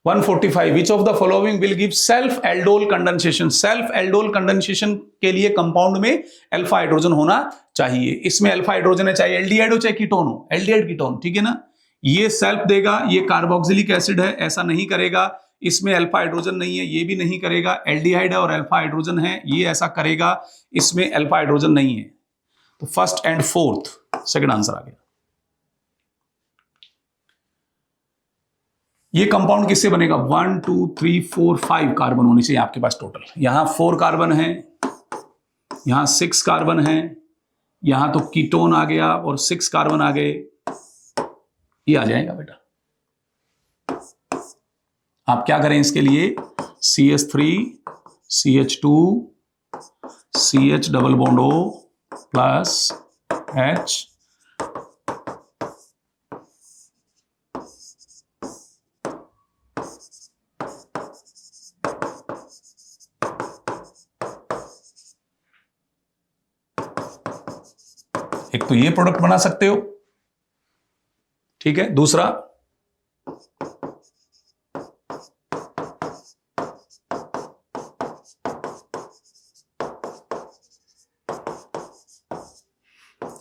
145 विच of the following will give self aldol condensation. Self aldol condensation के लिए कंपाउंड में अल्फा हाइड्रोजन होना चाहिए। इसमें अल्फा हाइड्रोजन है, चाहे एल्डिहाइड हो चाहे कीटोन हो, एल्डिहाइड कीटोन। ठीक है ना। ये सेल्फ देगा, ये कार्बोक्सिलिक एसिड है, ऐसा नहीं करेगा। इसमें अल्फा हाइड्रोजन नहीं है, ये भी नहीं करेगा। एल्डिहाइड है और अल्फा हाइड्रोजन है, ये ऐसा करेगा। इसमें अल्फा हाइड्रोजन नहीं है। तो first and fourth, second answer आ गया। ये कंपाउंड किससे बनेगा? 1 2 3 4 5 कार्बन होने चाहिए आपके पास टोटल। यहां 4 कार्बन है, यहां 6 कार्बन है, यहां तो कीटोन आ गया और 6 कार्बन आ गए, ये आ जाएगा बेटा। आप क्या करें इसके लिए? CH3 CH2 CH double bond O plus H एक तो ये प्रोडक्ट बना सकते हो। ठीक है। दूसरा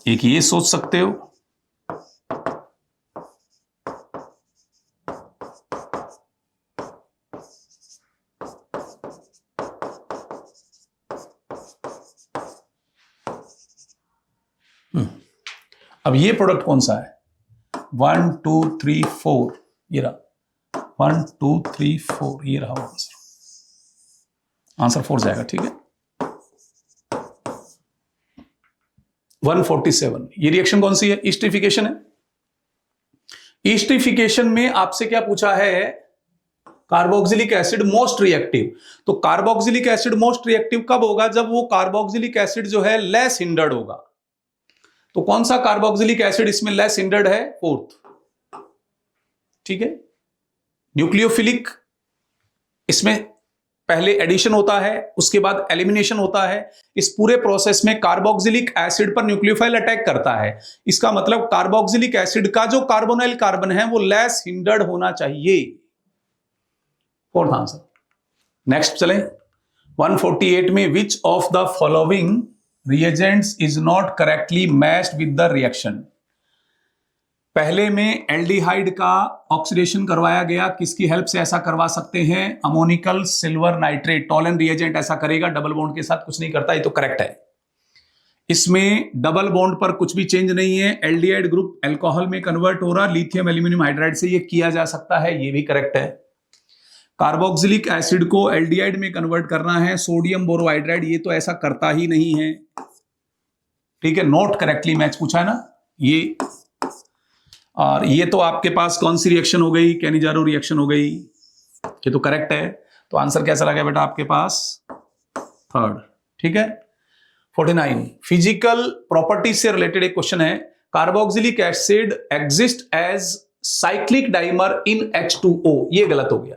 एक ये सोच सकते हो। अब ये प्रोडक्ट कौन सा है? 1 2 3 4, ये रहा 1 2 3 4, ये रहा आंसर। आंसर 4 जाएगा। ठीक है। 147, ये रिएक्शन कौन सी है? ईस्टरिफिकेशन है। ईस्टरिफिकेशन में आपसे क्या पूछा है? Carboxylic acid most reactive. तो कार्बोक्सिलिक एसिड मोस्ट रिएक्टिव कब होगा? जब वो कार्बोक्सिलिक एसिड जो है लेस हिंडर्ड होगा। तो कौन सा कार्बोक्सिलिक एसिड इसमें लेस हिंडर्ड है? फोर्थ। ठीक है। न्यूक्लियोफिलिक इसमें पहले एडिशन होता है, उसके बाद एलिमिनेशन होता है। इस पूरे प्रोसेस में कार्बोक्सिलिक एसिड पर न्यूक्लियोफाइल अटैक करता है। इसका मतलब कार्बोक्सिलिक एसिड का जो कार्बोनाइल कार्बन है वो लेस हिंडर्ड होना चाहिए। Fourth answer. नेक्स्ट चले 148 में विच of the following reagents is not correctly matched with the reaction. पहले में एल्डिहाइड का ऑक्सीडेशन करवाया गया, किसकी हेल्प से ऐसा करवा सकते हैं? Ammoniacal silver nitrate, Tollens reagent ऐसा करेगा, डबल बॉन्ड के साथ कुछ नहीं करता, ये तो करेक्ट है। इसमें डबल बॉन्ड पर कुछ भी चेंज नहीं है, एल्डिहाइड ग्रुप अल्कोहल में कन्वर्ट हो रहा, लिथियम एल्यूमिनियम हाइड्राइड से ये किया जा सकता है, ये भी करेक्ट है। कार्बोक्सिलिक एसिड को एल्डिहाइड में कन्वर्ट करना है, सोडियम बोरोहाइड्राइड, ये तो ऐसा करता ही नहीं है, ठीक है, नॉट करेक्टली मैच पूछा है ना ये। और ये तो आपके पास कौन सी रिएक्शन हो गई? कैनिजारो रिएक्शन हो गई, ये तो करेक्ट है। तो आंसर कैसा लगा बेटा आपके पास? थर्ड, ठीक है। 49 फिजिकल प्रॉपर्टी से रिलेटेड एक क्वेश्चन है, carboxylic acid exist as cyclic dimer in H2O, ये गलत हो गया।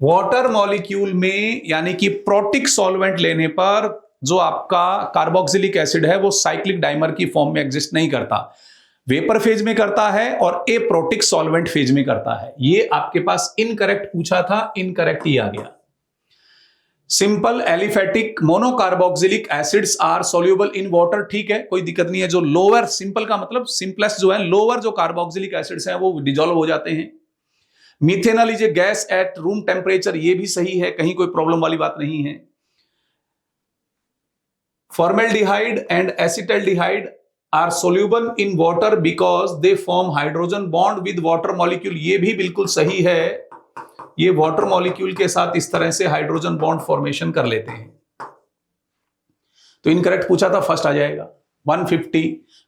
वाटर मॉलिक्यूल में यानी कि प्रोटिक सॉल्वेंट लेने पर जो आपका कार्बोक्सिलिक एसिड है वो साइक्लिक डाइमर की फॉर्म में एग्जिस्ट नहीं करता, वेपर फेज में करता है और ए प्रोटिक सॉल्वेंट फेज में करता है। ये आपके पास इनकरेक्ट पूछा था, इनकरेक्ट ही आ गया। Simple aliphatic monocarboxylic acids are soluble in water, ठीक है, कोई दिक्कत नहीं है। जो लोअर, सिंपल का मतलब सिंपलेस्ट जो है, लोअर जो कार्बोक्सिलिक एसिड्स हैं वो डिजोल्व हो जाते हैं। Methanol is a gas at room temperature, ये भी सही है, कहीं कोई प्रॉब्लम वाली बात नहीं है। Formaldehyde and acetaldehyde are soluble in water because they form hydrogen bond with water molecule, ये भी बिल्कुल सही है। ये वाटर मॉलिक्यूल के साथ इस तरह से हाइड्रोजन बॉन्ड फॉर्मेशन कर लेते हैं। तो इनकरेक्ट पूछा था, फर्स्ट आ जाएगा। 150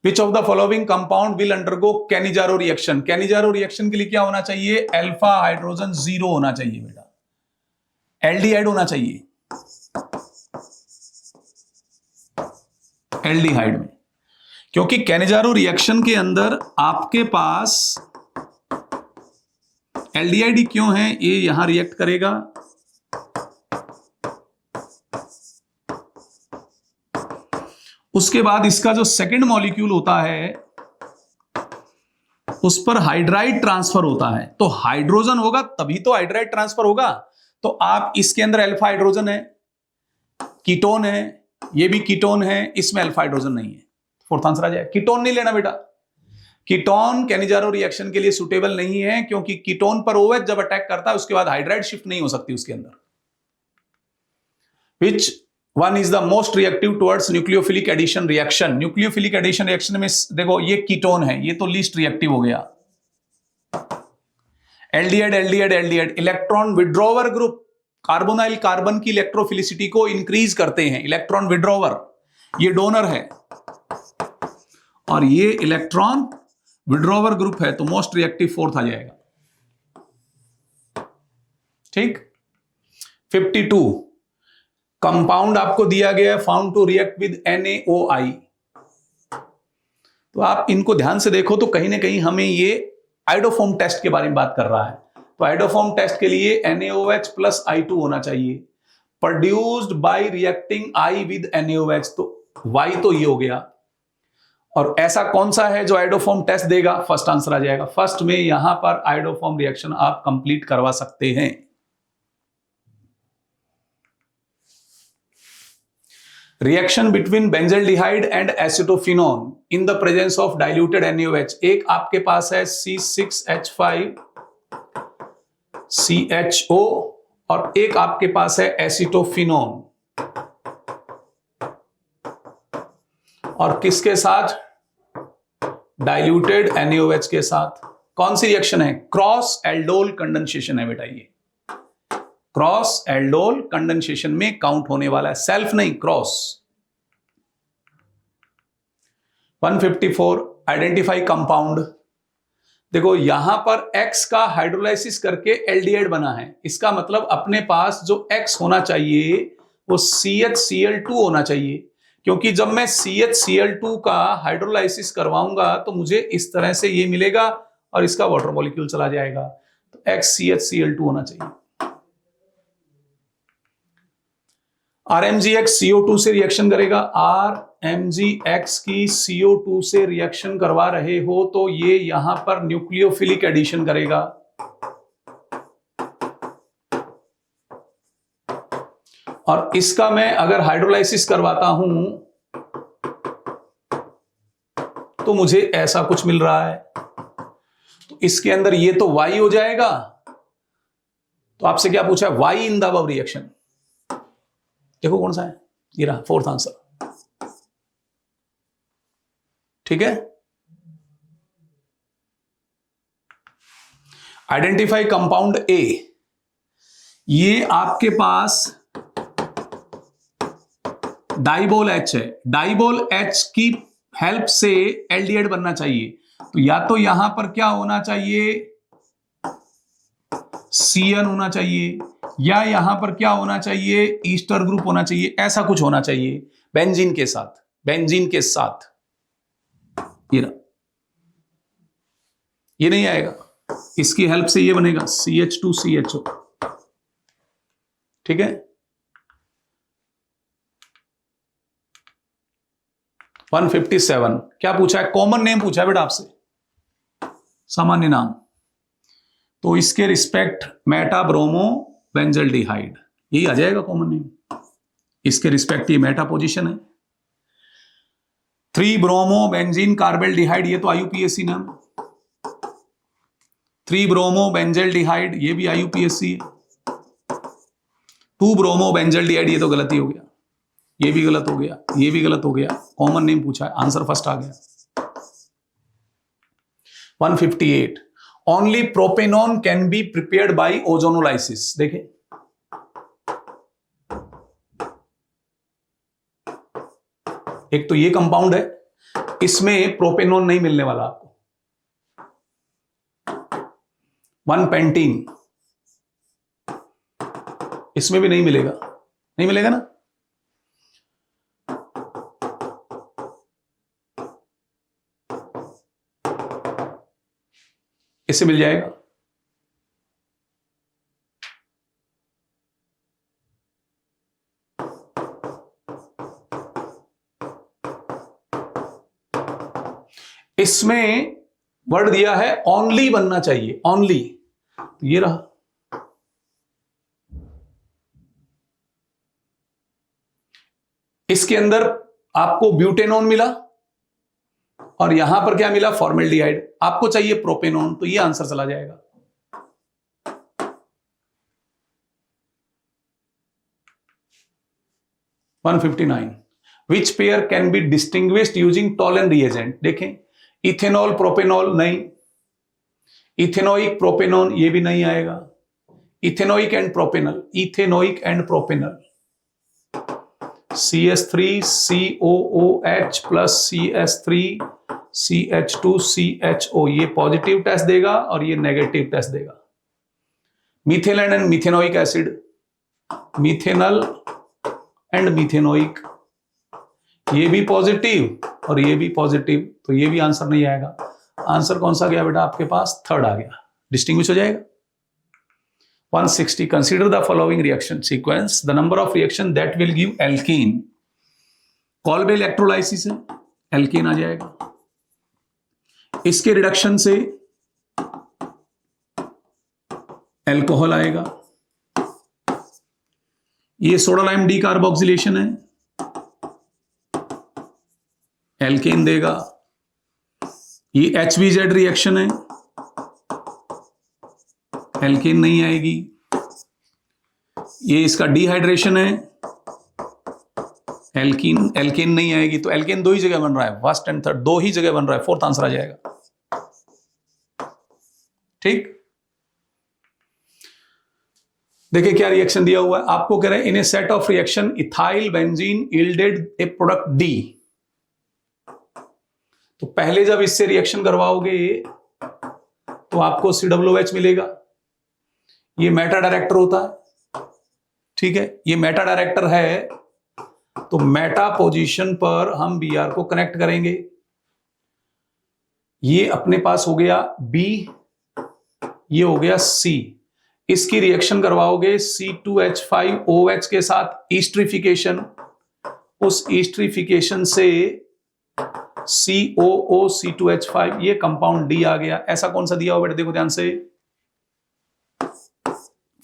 विच of the following compound will undergo Cannizzaro reaction. Cannizzaro reaction के लिए क्या होना चाहिए? अल्फा हाइड्रोजन 0 होना चाहिए बेटा, एल्डिहाइड होना चाहिए एल्डिहाइड में, क्योंकि कैनिजारो रिएक्शन के अंदर आपके पास एल्डिहाइड क्यों है, ये यहां रिएक्ट करेगा, उसके बाद इसका जो सेकंड मॉलिक्यूल होता है उस पर हाइड्राइड ट्रांसफर होता है, तो हाइड्रोजन होगा तभी तो हाइड्राइड ट्रांसफर होगा। तो आप इसके अंदर अल्फा हाइड्रोजन है, कीटोन है, ये भी कीटोन है, इसमें अल्फा हाइड्रोजन नहीं है, फोर्थ आंसर आ जाए। कीटोन नहीं लेना बेटा, कीटोन कैनिजारो रिएक्शन के लिए सुटेबल नहीं है, क्योंकि कीटोन पर OH जब अटैक करता है उसके बाद हाइड्राइड शिफ्ट नहीं हो सकती उसके अंदर। Which one is the most reactive towards nucleophilic addition reaction. Nucleophilic addition reaction में देखो ये कीटोन है, ये तो लीस्ट रिएक्टिव हो गया। Aldehyde aldehyde aldehyde, electron withdrawer group carbonyl carbon की इलेक्ट्रोफिलिसिटी को इंक्रीज करते हैं, इलेक्ट्रॉन विड्रॉवर, ये डोनर है और ये इलेक्ट्रॉन विड्रॉवर ग्रुप है, तो मोस्ट रिएक्टिव फोर्थ आ जाएगा, ठीक। 52 कंपाउंड आपको दिया गया है, found to react with NaOI। तो आप इनको ध्यान से देखो तो कहीं ना कहीं हमें ये आइडोफॉर्म टेस्ट के बारे में बात कर रहा है। तो आइडोफॉर्म टेस्ट के लिए NaOH प्लस I2 होना चाहिए, produced by reacting I with NaOH, तो Y तो ये हो गया। और ऐसा कौन सा है जो आइडोफॉर्म टेस्ट देगा? फर्स्ट आंसर आ जाएगा। फर्स्ट में यहां पर आइडोफॉर्म रिएक्शन आप कंप्लीट करवा सकते हैं। Reaction between benzaldehyde and acetophenone in the presence of diluted NaOH। एक आपके पास है C6H5CHO और एक आपके पास है एसिटोफिनोन, और किसके साथ? डाइल्यूटेड NaOH के साथ। कौन सी रिएक्शन है? क्रॉस एल्डोल कंडेंसेशन है बेटा, ये क्रॉस एल्डोल कंडेंसेशन में काउंट होने वाला है, सेल्फ नहीं, क्रॉस। 154 identify compound. देखो यहां पर X का हाइड्रोलाइसिस करके एल्डिहाइड बना है, इसका मतलब अपने पास जो X होना चाहिए वो CHCl2 होना चाहिए, क्योंकि जब मैं CHCl2 का हाइड्रोलाइसिस करवाऊंगा तो मुझे इस तरह से ये मिलेगा और इसका वाटर मॉलिक्यूल चला जाएगा, तो XCHCl2 होना चाहिए। RMgX CO2 से रिएक्शन करेगा, RMgX की CO2 से रिएक्शन करवा रहे हो तो ये यहां पर न्यूक्लियोफिलिक एडिशन करेगा। और इसका मैं अगर हाइड्रोलाइसिस करवाता हूं तो मुझे ऐसा कुछ मिल रहा है। तो इसके अंदर ये तो Y हो जाएगा। तो आपसे क्या पूछा है? Y in the above reaction. देखो कौन सा है, ये रहा फोर्थ आंसर। ठीक है। Identify compound A। ये आपके पास डाइबोल H है। डाइबोल H की हेल्प से एल्डिहाइड बनना चाहिए। तो या तो यहां पर क्या होना चाहिए, CN होना चाहिए, या यहां पर क्या होना चाहिए, ईस्टर ग्रुप होना चाहिए। ऐसा कुछ होना चाहिए बेंजीन के साथ। बेंजीन के साथ ये नहीं आएगा। इसकी हेल्प से ये बनेगा CH2CHO। ठीक है। 157 क्या पूछा है? कॉमन नेम पूछा है बेटा आपसे, सामान्य नाम। तो इसके रिस्पेक्ट मेटा ब्रोमो बेंजल्डिहाइड, यही आ जाएगा कॉमन नेम। इसके रिस्पेक्ट ये मेटा पोजीशन है। 3 ब्रोमो बेंजीन कार्बेल्डिहाइड, ये तो IUPAC नाम। 3 ब्रोमो बेंजल्डिहाइड, ये भी IUPAC है। 2 ब्रोमो बेंजल्डिहाइड, ये तो गलती हो गया, ये भी गलत हो गया, ये भी गलत हो गया। कॉमन नेम पूछा है, आंसर फर्स्ट आ गया। 158 only propanone can be prepared by ozonolysis. देखें, एक तो ये कंपाउंड है, इसमें प्रोपेनॉन नहीं मिलने वाला आपको। 1 पेंटीन, इसमें भी नहीं मिलेगा, नहीं मिलेगा ना। इससे मिल जाएगा। इसमें वर्ड दिया है ओनली बनना चाहिए, ओनली। ये रहा। इसके अंदर आपको ब्यूटेनॉन मिला और यहां पर क्या मिला? फॉर्मेल्डिहाइड। आपको चाहिए प्रोपेनॉन, तो ये आंसर चला जाएगा। Which pair can be distinguished using Tollens reagent. देखें, इथेनॉल प्रोपेनॉल नहीं, इथेनोइक प्रोपेनॉन ये भी नहीं आएगा। Ethanoic and propanal, ethanoic and propanal, CH3COOH plus CH3CH2CHO, ये पॉजिटिव टेस्ट देगा और ये नेगेटिव टेस्ट देगा। Methanal and methanoic acid, methanal and methanoic, ये भी पॉजिटिव और ये भी पॉजिटिव, तो ये भी आंसर नहीं आएगा। आंसर कौन सा गया बेटा आपके पास? थर्ड आ गया, डिस्टिंग्विश हो जाएगा। 160 consider the following reaction sequence, the number of reaction that will give alkene. Kolbe electrolysis है, एल्कीन आ जाएगा। इसके रिडक्शन से एल्कोहल आएगा। ये सोडा लाइम डी कार्बोक्सिलेशन है, एल्केन देगा। ये HBZ रिएक्शन है, एल्केन नहीं आएगी। ये इसका डिहाइड्रेशन है, एल्केन नहीं आएगी। तो एल्केन दो ही जगह बन रहा है, फर्स्ट एंड थर्ड दो ही जगह बन रहा है, फोर्थ आंसर आ जाएगा। ठीक, देखिए क्या रिएक्शन दिया हुआ है आपको। कह रहे हैं in a set of reaction ethyl benzene yielded a product D। तो पहले जब इससे रिएक्शन करवाओगे तो आपको COOH मिलेगा। ये मेटा डायरेक्टर होता है, ठीक है, ये मेटा डायरेक्टर है। तो मेटा पोजीशन पर हम Br को कनेक्ट करेंगे। ये अपने पास हो गया B, ये हो गया C। इसकी रिएक्शन करवाओगे C2H5OH के साथ ईस्ट्रिफिकेशन, उस ईस्ट्रिफिकेशन से COOC2H5, ये कंपाउंड डी आ गया। ऐसा कौन सा दिया हो बेटा, देखो ध्यान से,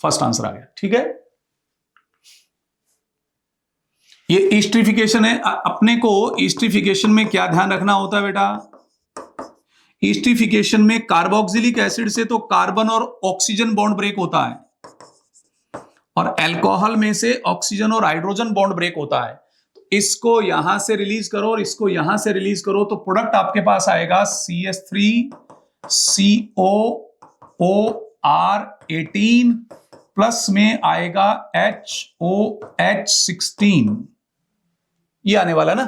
फर्स्ट आंसर आ गया। ठीक है, ये ईस्ट्रिफिकेशन है। अपने को ईस्ट्रिफिकेशन में क्या ध्यान रखना होता है बेटा, ईस्ट्रिफिकेशन में कार्बोक्सिलिक एसिड से तो कार्बन और ऑक्सीजन बॉन्ड ब्रेक होता है, और अल्कोहल में से ऑक्सीजन और हाइड्रोजन बॉन्ड ब्रेक होता है। तो इसको यहां से रिलीज करो और इसको यहां से रिलीज करो, तो प्रोडक्ट आपके पास आएगा CH3COOR18 प्लस में आएगा HOH16, ये आने वाला ना।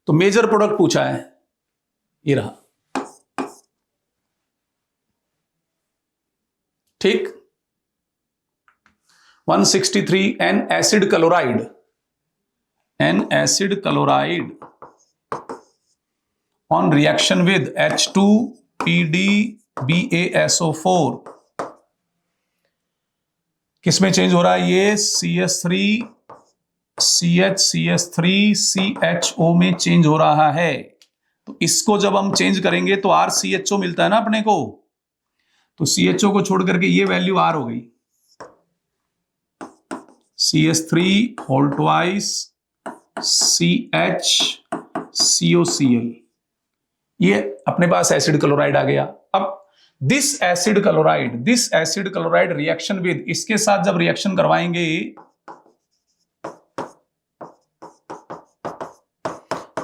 तो मेजर प्रोडक्ट पूछा है, ये रहा। ठीक, 163 N acid chloride on reaction with H2PdBaSO4 किसमें चेंज हो रहा है, ये CH3CHO में चेंज हो रहा है। तो इसको जब हम चेंज करेंगे तो RCHO मिलता है ना अपने को, तो CHO को छोड़ करके ये वैल्यू R हो गई, CH3 CHCOCl, ये अपने पास एसिड क्लोराइड आ गया। अब this acid chloride reaction with, इसके साथ जब रिएक्शन करवाएंगे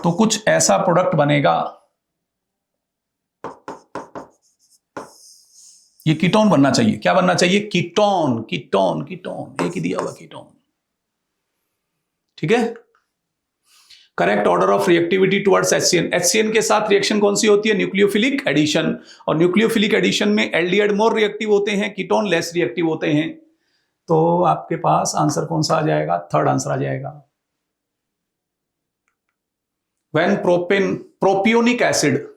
तो कुछ ऐसा प्रोडक्ट बनेगा, ये कीटोन बनना चाहिए। क्या बनना चाहिए, कीटोन, एक ही दिया हुआ कीटोन। ठीक है, correct order of reactivity towards HCN। HCN के साथ रिएक्शन कौन सी होती है, न्यूक्लियोफिलिक एडिशन, और न्यूक्लियोफिलिक एडिशन में एल्डिहाइड मोर रिएक्टिव होते हैं, कीटोन लेस रिएक्टिव होते हैं। तो आपके पास आंसर कौन सा आ जाएगा, थर्ड आंसर आ जाएगा। When propionic acid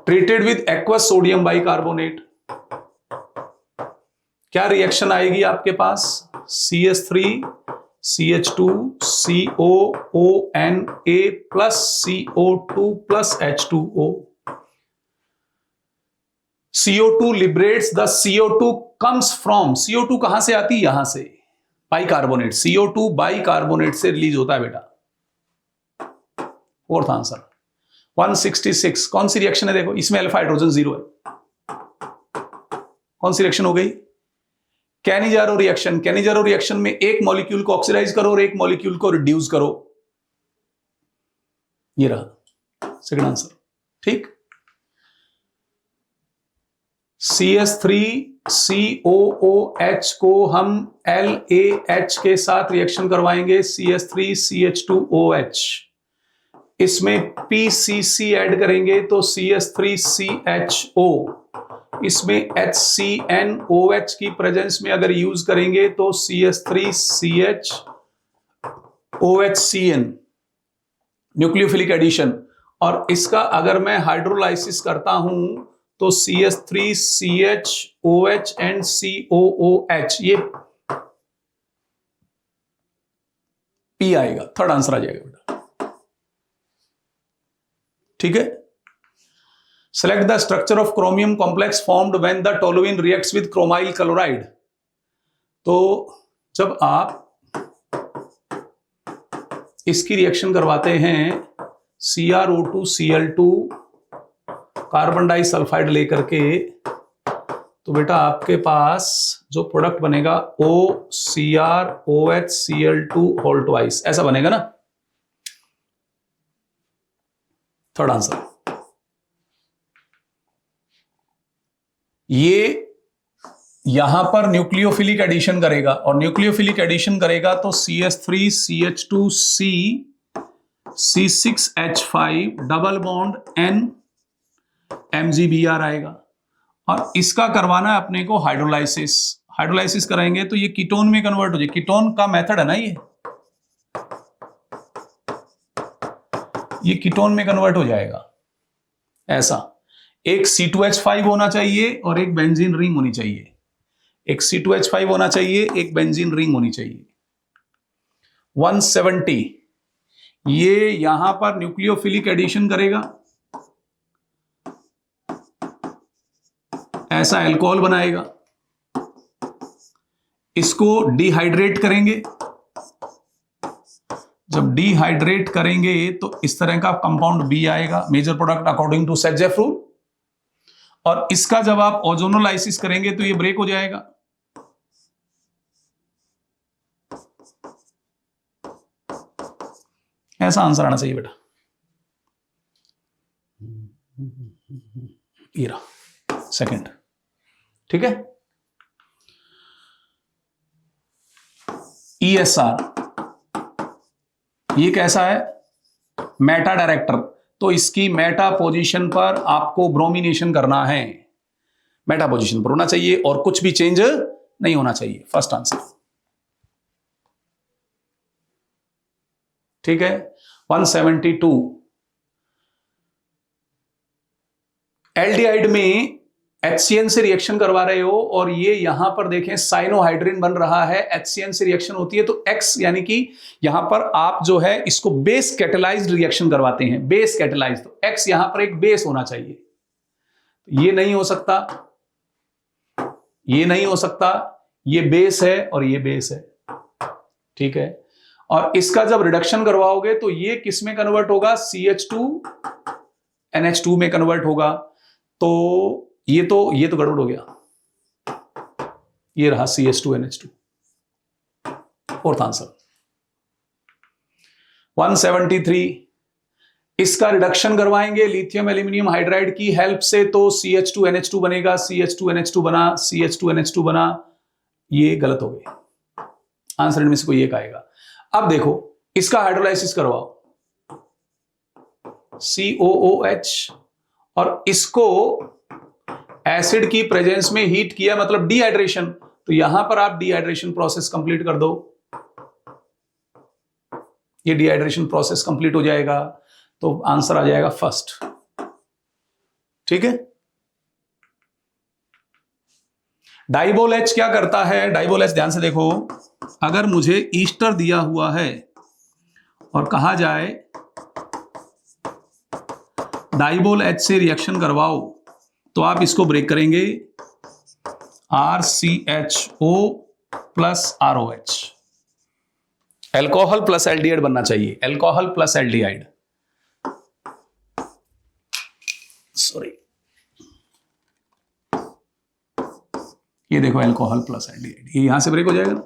treated with aqueous sodium bicarbonate, क्या रिएक्शन आएगी आपके पास, CH3CH2COONA plus CO2 plus H2O। CO2 liberates the CO2 comes from, CO2 कहां से आती है, यहां से, बाइकार्बोनेट, CO2 बाइकार्बोनेट से रिलीज होता है बेटा। Fourth answer. 166 कौन सी रिएक्शन है, देखो इसमें अल्फा हाइड्रोजन 0 है, कौन सी रिएक्शन हो गई, कैनिजारो रिएक्शन। कैनिजारो रिएक्शन में एक मॉलिक्यूल को ऑक्सीडाइज करो और एक मॉलिक्यूल को रिड्यूस करो, ये रहा सेकंड आंसर। ठीक, CH3COOH को हम LAH के साथ रिएक्शन करवाएंगे, CH3CH2OH, इसमें PCC ऐड करेंगे तो CH3CHO, इसमें HCnOH की प्रेजेंस में अगर यूज करेंगे तो CH3CHOHCN, न्यूक्लियोफिलिक एडिशन। और इसका अगर मैं हाइड्रोलाइसिस करता हूं तो CH3CHOH एंड COOH, ये P आएगा, थर्ड आंसर आ जाएगा बेटा। ठीक है, select the structure of chromium complex formed when the toluene reacts with chromyl chloride. तो जब आप इसकी रिएक्शन करवाते हैं CrO2Cl2 कार्बन डाइसल्फाइड लेकर के, तो बेटा आपके पास जो प्रोडक्ट बनेगा OCrOHCl2 होल ट्वाइस, ऐसा बनेगा ना, थर्ड आंसर। ये यहां पर न्यूक्लियोफिलिक एडिशन करेगा, और न्यूक्लियोफिलिक एडिशन करेगा तो CH3CH2C C6H5 double bond N MgBr आएगा, और इसका करवाना है अपने को हाइड्रोलाइसिस। हाइड्रोलाइसिस कराएंगे तो ये कीटोन में कन्वर्ट हो जाए, कीटोन का मेथड है ना, ये कीटोन में कन्वर्ट हो जाएगा। ऐसा एक C2H5 होना चाहिए और एक बेंजीन रिंग होनी चाहिए, एक C2H5 होना चाहिए, एक बेंजीन रिंग होनी चाहिए। 170 ये यहां पर न्यूक्लियोफिलिक एडिशन करेगा, ऐसा अल्कोहल बनाएगा, इसको डिहाइड्रेट करेंगे, जब डिहाइड्रेट करेंगे तो इस तरह का कंपाउंड बी आएगा, major product according to Saytzeff rule. और इसका जब आप ओजोनोलाइसिस करेंगे तो ये ब्रेक हो जाएगा, ऐसा आंसर आना चाहिए बेटा। ये रहा सेकंड, ठीक है। ESR ये कैसा है, मेटा डायरेक्टर, तो इसकी मेटा पोजीशन पर आपको ब्रोमिनेशन करना है, मेटा पोजीशन पर होना चाहिए और कुछ भी चेंज नहीं होना चाहिए, फर्स्ट आंसर, ठीक है। 172 एल्डिहाइड में HCN से रिएक्शन करवा रहे हो और ये यहां पर देखें साइनोहाइड्रिन बन रहा है, HCN से रिएक्शन होती है तो X यानी कि यहां पर आप जो है इसको बेस कैटेलाइज्ड रिएक्शन करवाते हैं, बेस कैटेलाइज्ड, तो X यहां पर एक बेस होना चाहिए, ये नहीं हो सकता, ये नहीं हो सकता, ये बेस है और ये बेस है, ठीक है। और इसका जब रिडक्शन करवाओगे तो ये किस में कन्वर्ट होगा, CH2NH2 में कन्वर्ट होगा, तो ये तो गड़बड़ हो गया, ये रहा CH2NH2, फोर्थ आंसर। 173 इसका रिडक्शन करवाएंगे लिथियम एल्यूमिनियम हाइड्राइड की हेल्प से, तो CH2NH2 बनेगा, CH2NH2 बना, CH2NH2 बना, ये गलत हो गए, आंसर इनमें से कोई एक आएगा। अब देखो इसका हाइड्रोलाइसिस करवाओ, COOH, और इसको एसिड की प्रेजेंस में हीट किया, मतलब डिहाइड्रेशन, तो यहां पर आप डिहाइड्रेशन प्रोसेस कंप्लीट कर दो, ये डिहाइड्रेशन प्रोसेस कंप्लीट हो जाएगा, तो आंसर आ जाएगा फर्स्ट, ठीक है। डाइबोल H क्या करता है, डाइबोल H ध्यान से देखो, अगर मुझे ईस्टर दिया हुआ है और कहा जाए डाइबोल H से रिएक्शन करवाओ, तो आप इसको ब्रेक करेंगे, RCHO plus ROH, alcohol plus aldehyde बनना चाहिए, एल्कोहल प्लस एल्डिहाइड, सॉरी, ये देखो एल्कोहल प्लस एल्डिहाइड, ये यहां से ब्रेक हो जाएगा ना,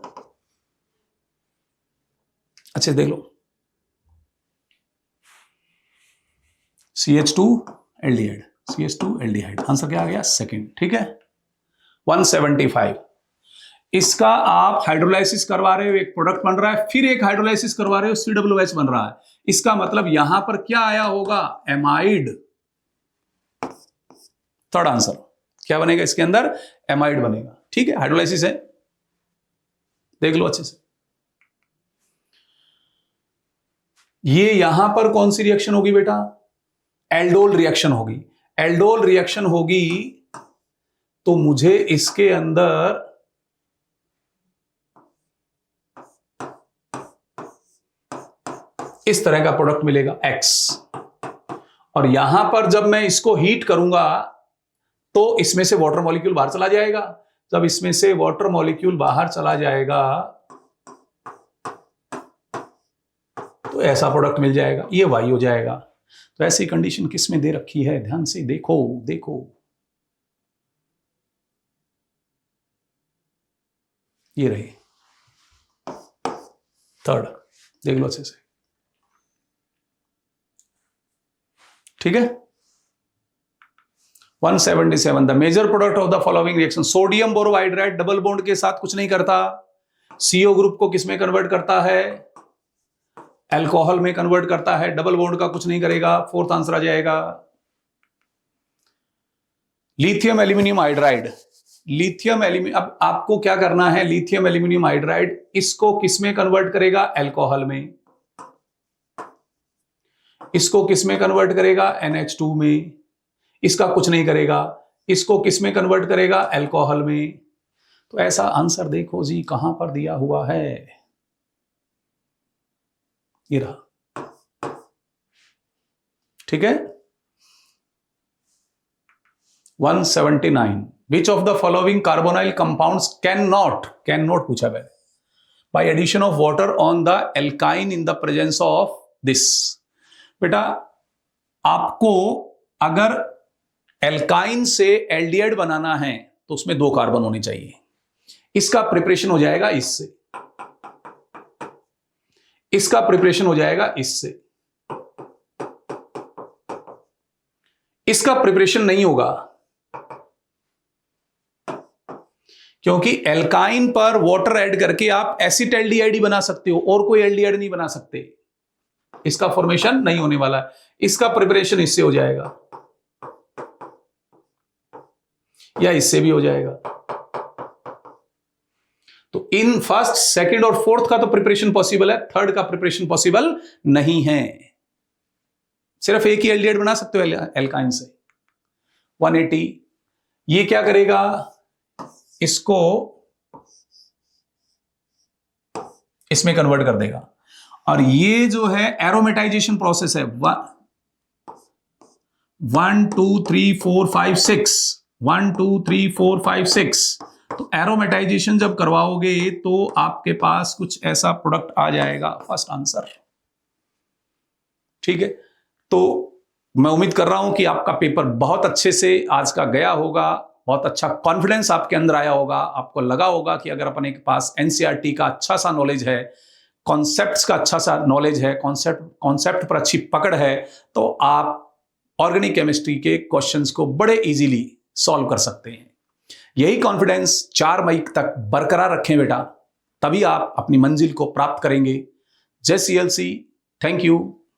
अच्छे देख लो, CH2 aldehyde, CH2 aldehyde, answer क्या आ गया, सेकंड, ठीक है। 175 इसका आप हाइड्रोलाइसिस करवा रहे हो, एक प्रोडक्ट बन रहा है, फिर एक हाइड्रोलाइसिस करवा रहे हो, COOH बन रहा है, इसका मतलब यहां पर क्या आया होगा, एमाइड, थर्ड आंसर, क्या बनेगा इसके अंदर, एमाइड बनेगा, ठीक है, हाइड्रोलाइसिस है, देख लो अच्छे से। ये यहां पर कौन सी रिएक्शन होगी बेटा, एल्डोल रिएक्शन होगी, एल्डोल रिएक्शन होगी तो मुझे इसके अंदर इस तरह का प्रोडक्ट मिलेगा X, और यहां पर जब मैं इसको हीट करूंगा तो इसमें से वाटर मॉलिक्यूल बाहर चला जाएगा, जब इसमें से वाटर मॉलिक्यूल बाहर चला जाएगा तो ऐसा प्रोडक्ट मिल जाएगा, ये Y हो जाएगा। तो ऐसी कंडीशन किस में दे रखी है, ध्यान से देखो, देखो ये रही थर्ड, देख लो अच्छे से, ठीक है। 177 the major product of the following reaction, sodium borohydride double bond के साथ कुछ नहीं करता, CO ग्रुप को किस में कन्वर्ट करता है, अल्कोहल में कन्वर्ट करता है, डबल बॉन्ड का कुछ नहीं करेगा, फोर्थ आंसर आ जाएगा। Lithium aluminium hydride, lithium aluminium, अब आपको क्या करना है, लिथियम एल्यूमिनियम हाइड्राइड इसको किस में कन्वर्ट करेगा, अल्कोहल में, इसको किस में कन्वर्ट करेगा, NH2 में, इसका कुछ नहीं करेगा, इसको किस में कन्वर्ट करेगा, अल्कोहल में। तो ऐसा आंसर देखो जी कहां पर दिया हुआ है, ये रहा। ठीक है, 179 which of the following carbonyl compounds can not पूछा गया by addition of water on the alkyne in the presence of this. बेटा आपको अगर एल्काइन से एल्डिहाइड बनाना है तो उसमें 2 कार्बन होने चाहिए। इसका प्रिपरेशन हो जाएगा इससे, इसका प्रिपरेशन हो जाएगा इससे, इसका प्रिपरेशन नहीं होगा क्योंकि एल्काइन पर वाटर ऐड करके आप एसिटाल्डिहाइड ही बना सकते हो और कोई एल्डिहाइड नहीं बना सकते। इसका फॉर्मेशन नहीं होने वाला है, इसका प्रिपरेशन इससे हो जाएगा या इससे भी हो जाएगा। तो इन फर्स्ट, सेकंड और फोर्थ का तो प्रिपरेशन पॉसिबल है, थर्ड का प्रिपरेशन पॉसिबल नहीं है। सिर्फ एक ही एल्डिहाइड बना सकते हो एल्काइन से। 180 ये क्या करेगा, इसको इसमें कन्वर्ट कर देगा और ये जो है एरोमेटाइजेशन प्रोसेस है 1 2 3 4 5 6 1 2 3 4 5 6। तो एरोमेटाइजेशन जब करवाओगे तो आपके पास कुछ ऐसा प्रोडक्ट आ जाएगा, फर्स्ट आंसर। ठीक है, तो मैं उम्मीद कर रहा हूं कि आपका पेपर बहुत अच्छे से आज का गया होगा, बहुत अच्छा कॉन्फिडेंस आपके अंदर आया होगा। आपको लगा होगा कि अगर अपने के पास एनसीईआरटी का अच्छा सा नॉलेज है, कॉन्सेप्ट्स का अच्छा सा नॉलेज है, कॉन्सेप्ट पर अच्छी पकड़ है, तो आप ऑर्गेनिक केमिस्ट्री के क्वेश्चंस को बड़े इजीली सॉल्व कर सकते हैं। यही कॉन्फिडेंस 4 मई तक बरकरार रखें बेटा, तभी आप अपनी मंजिल को प्राप्त करेंगे। जय सीएलसी, थैंक यू।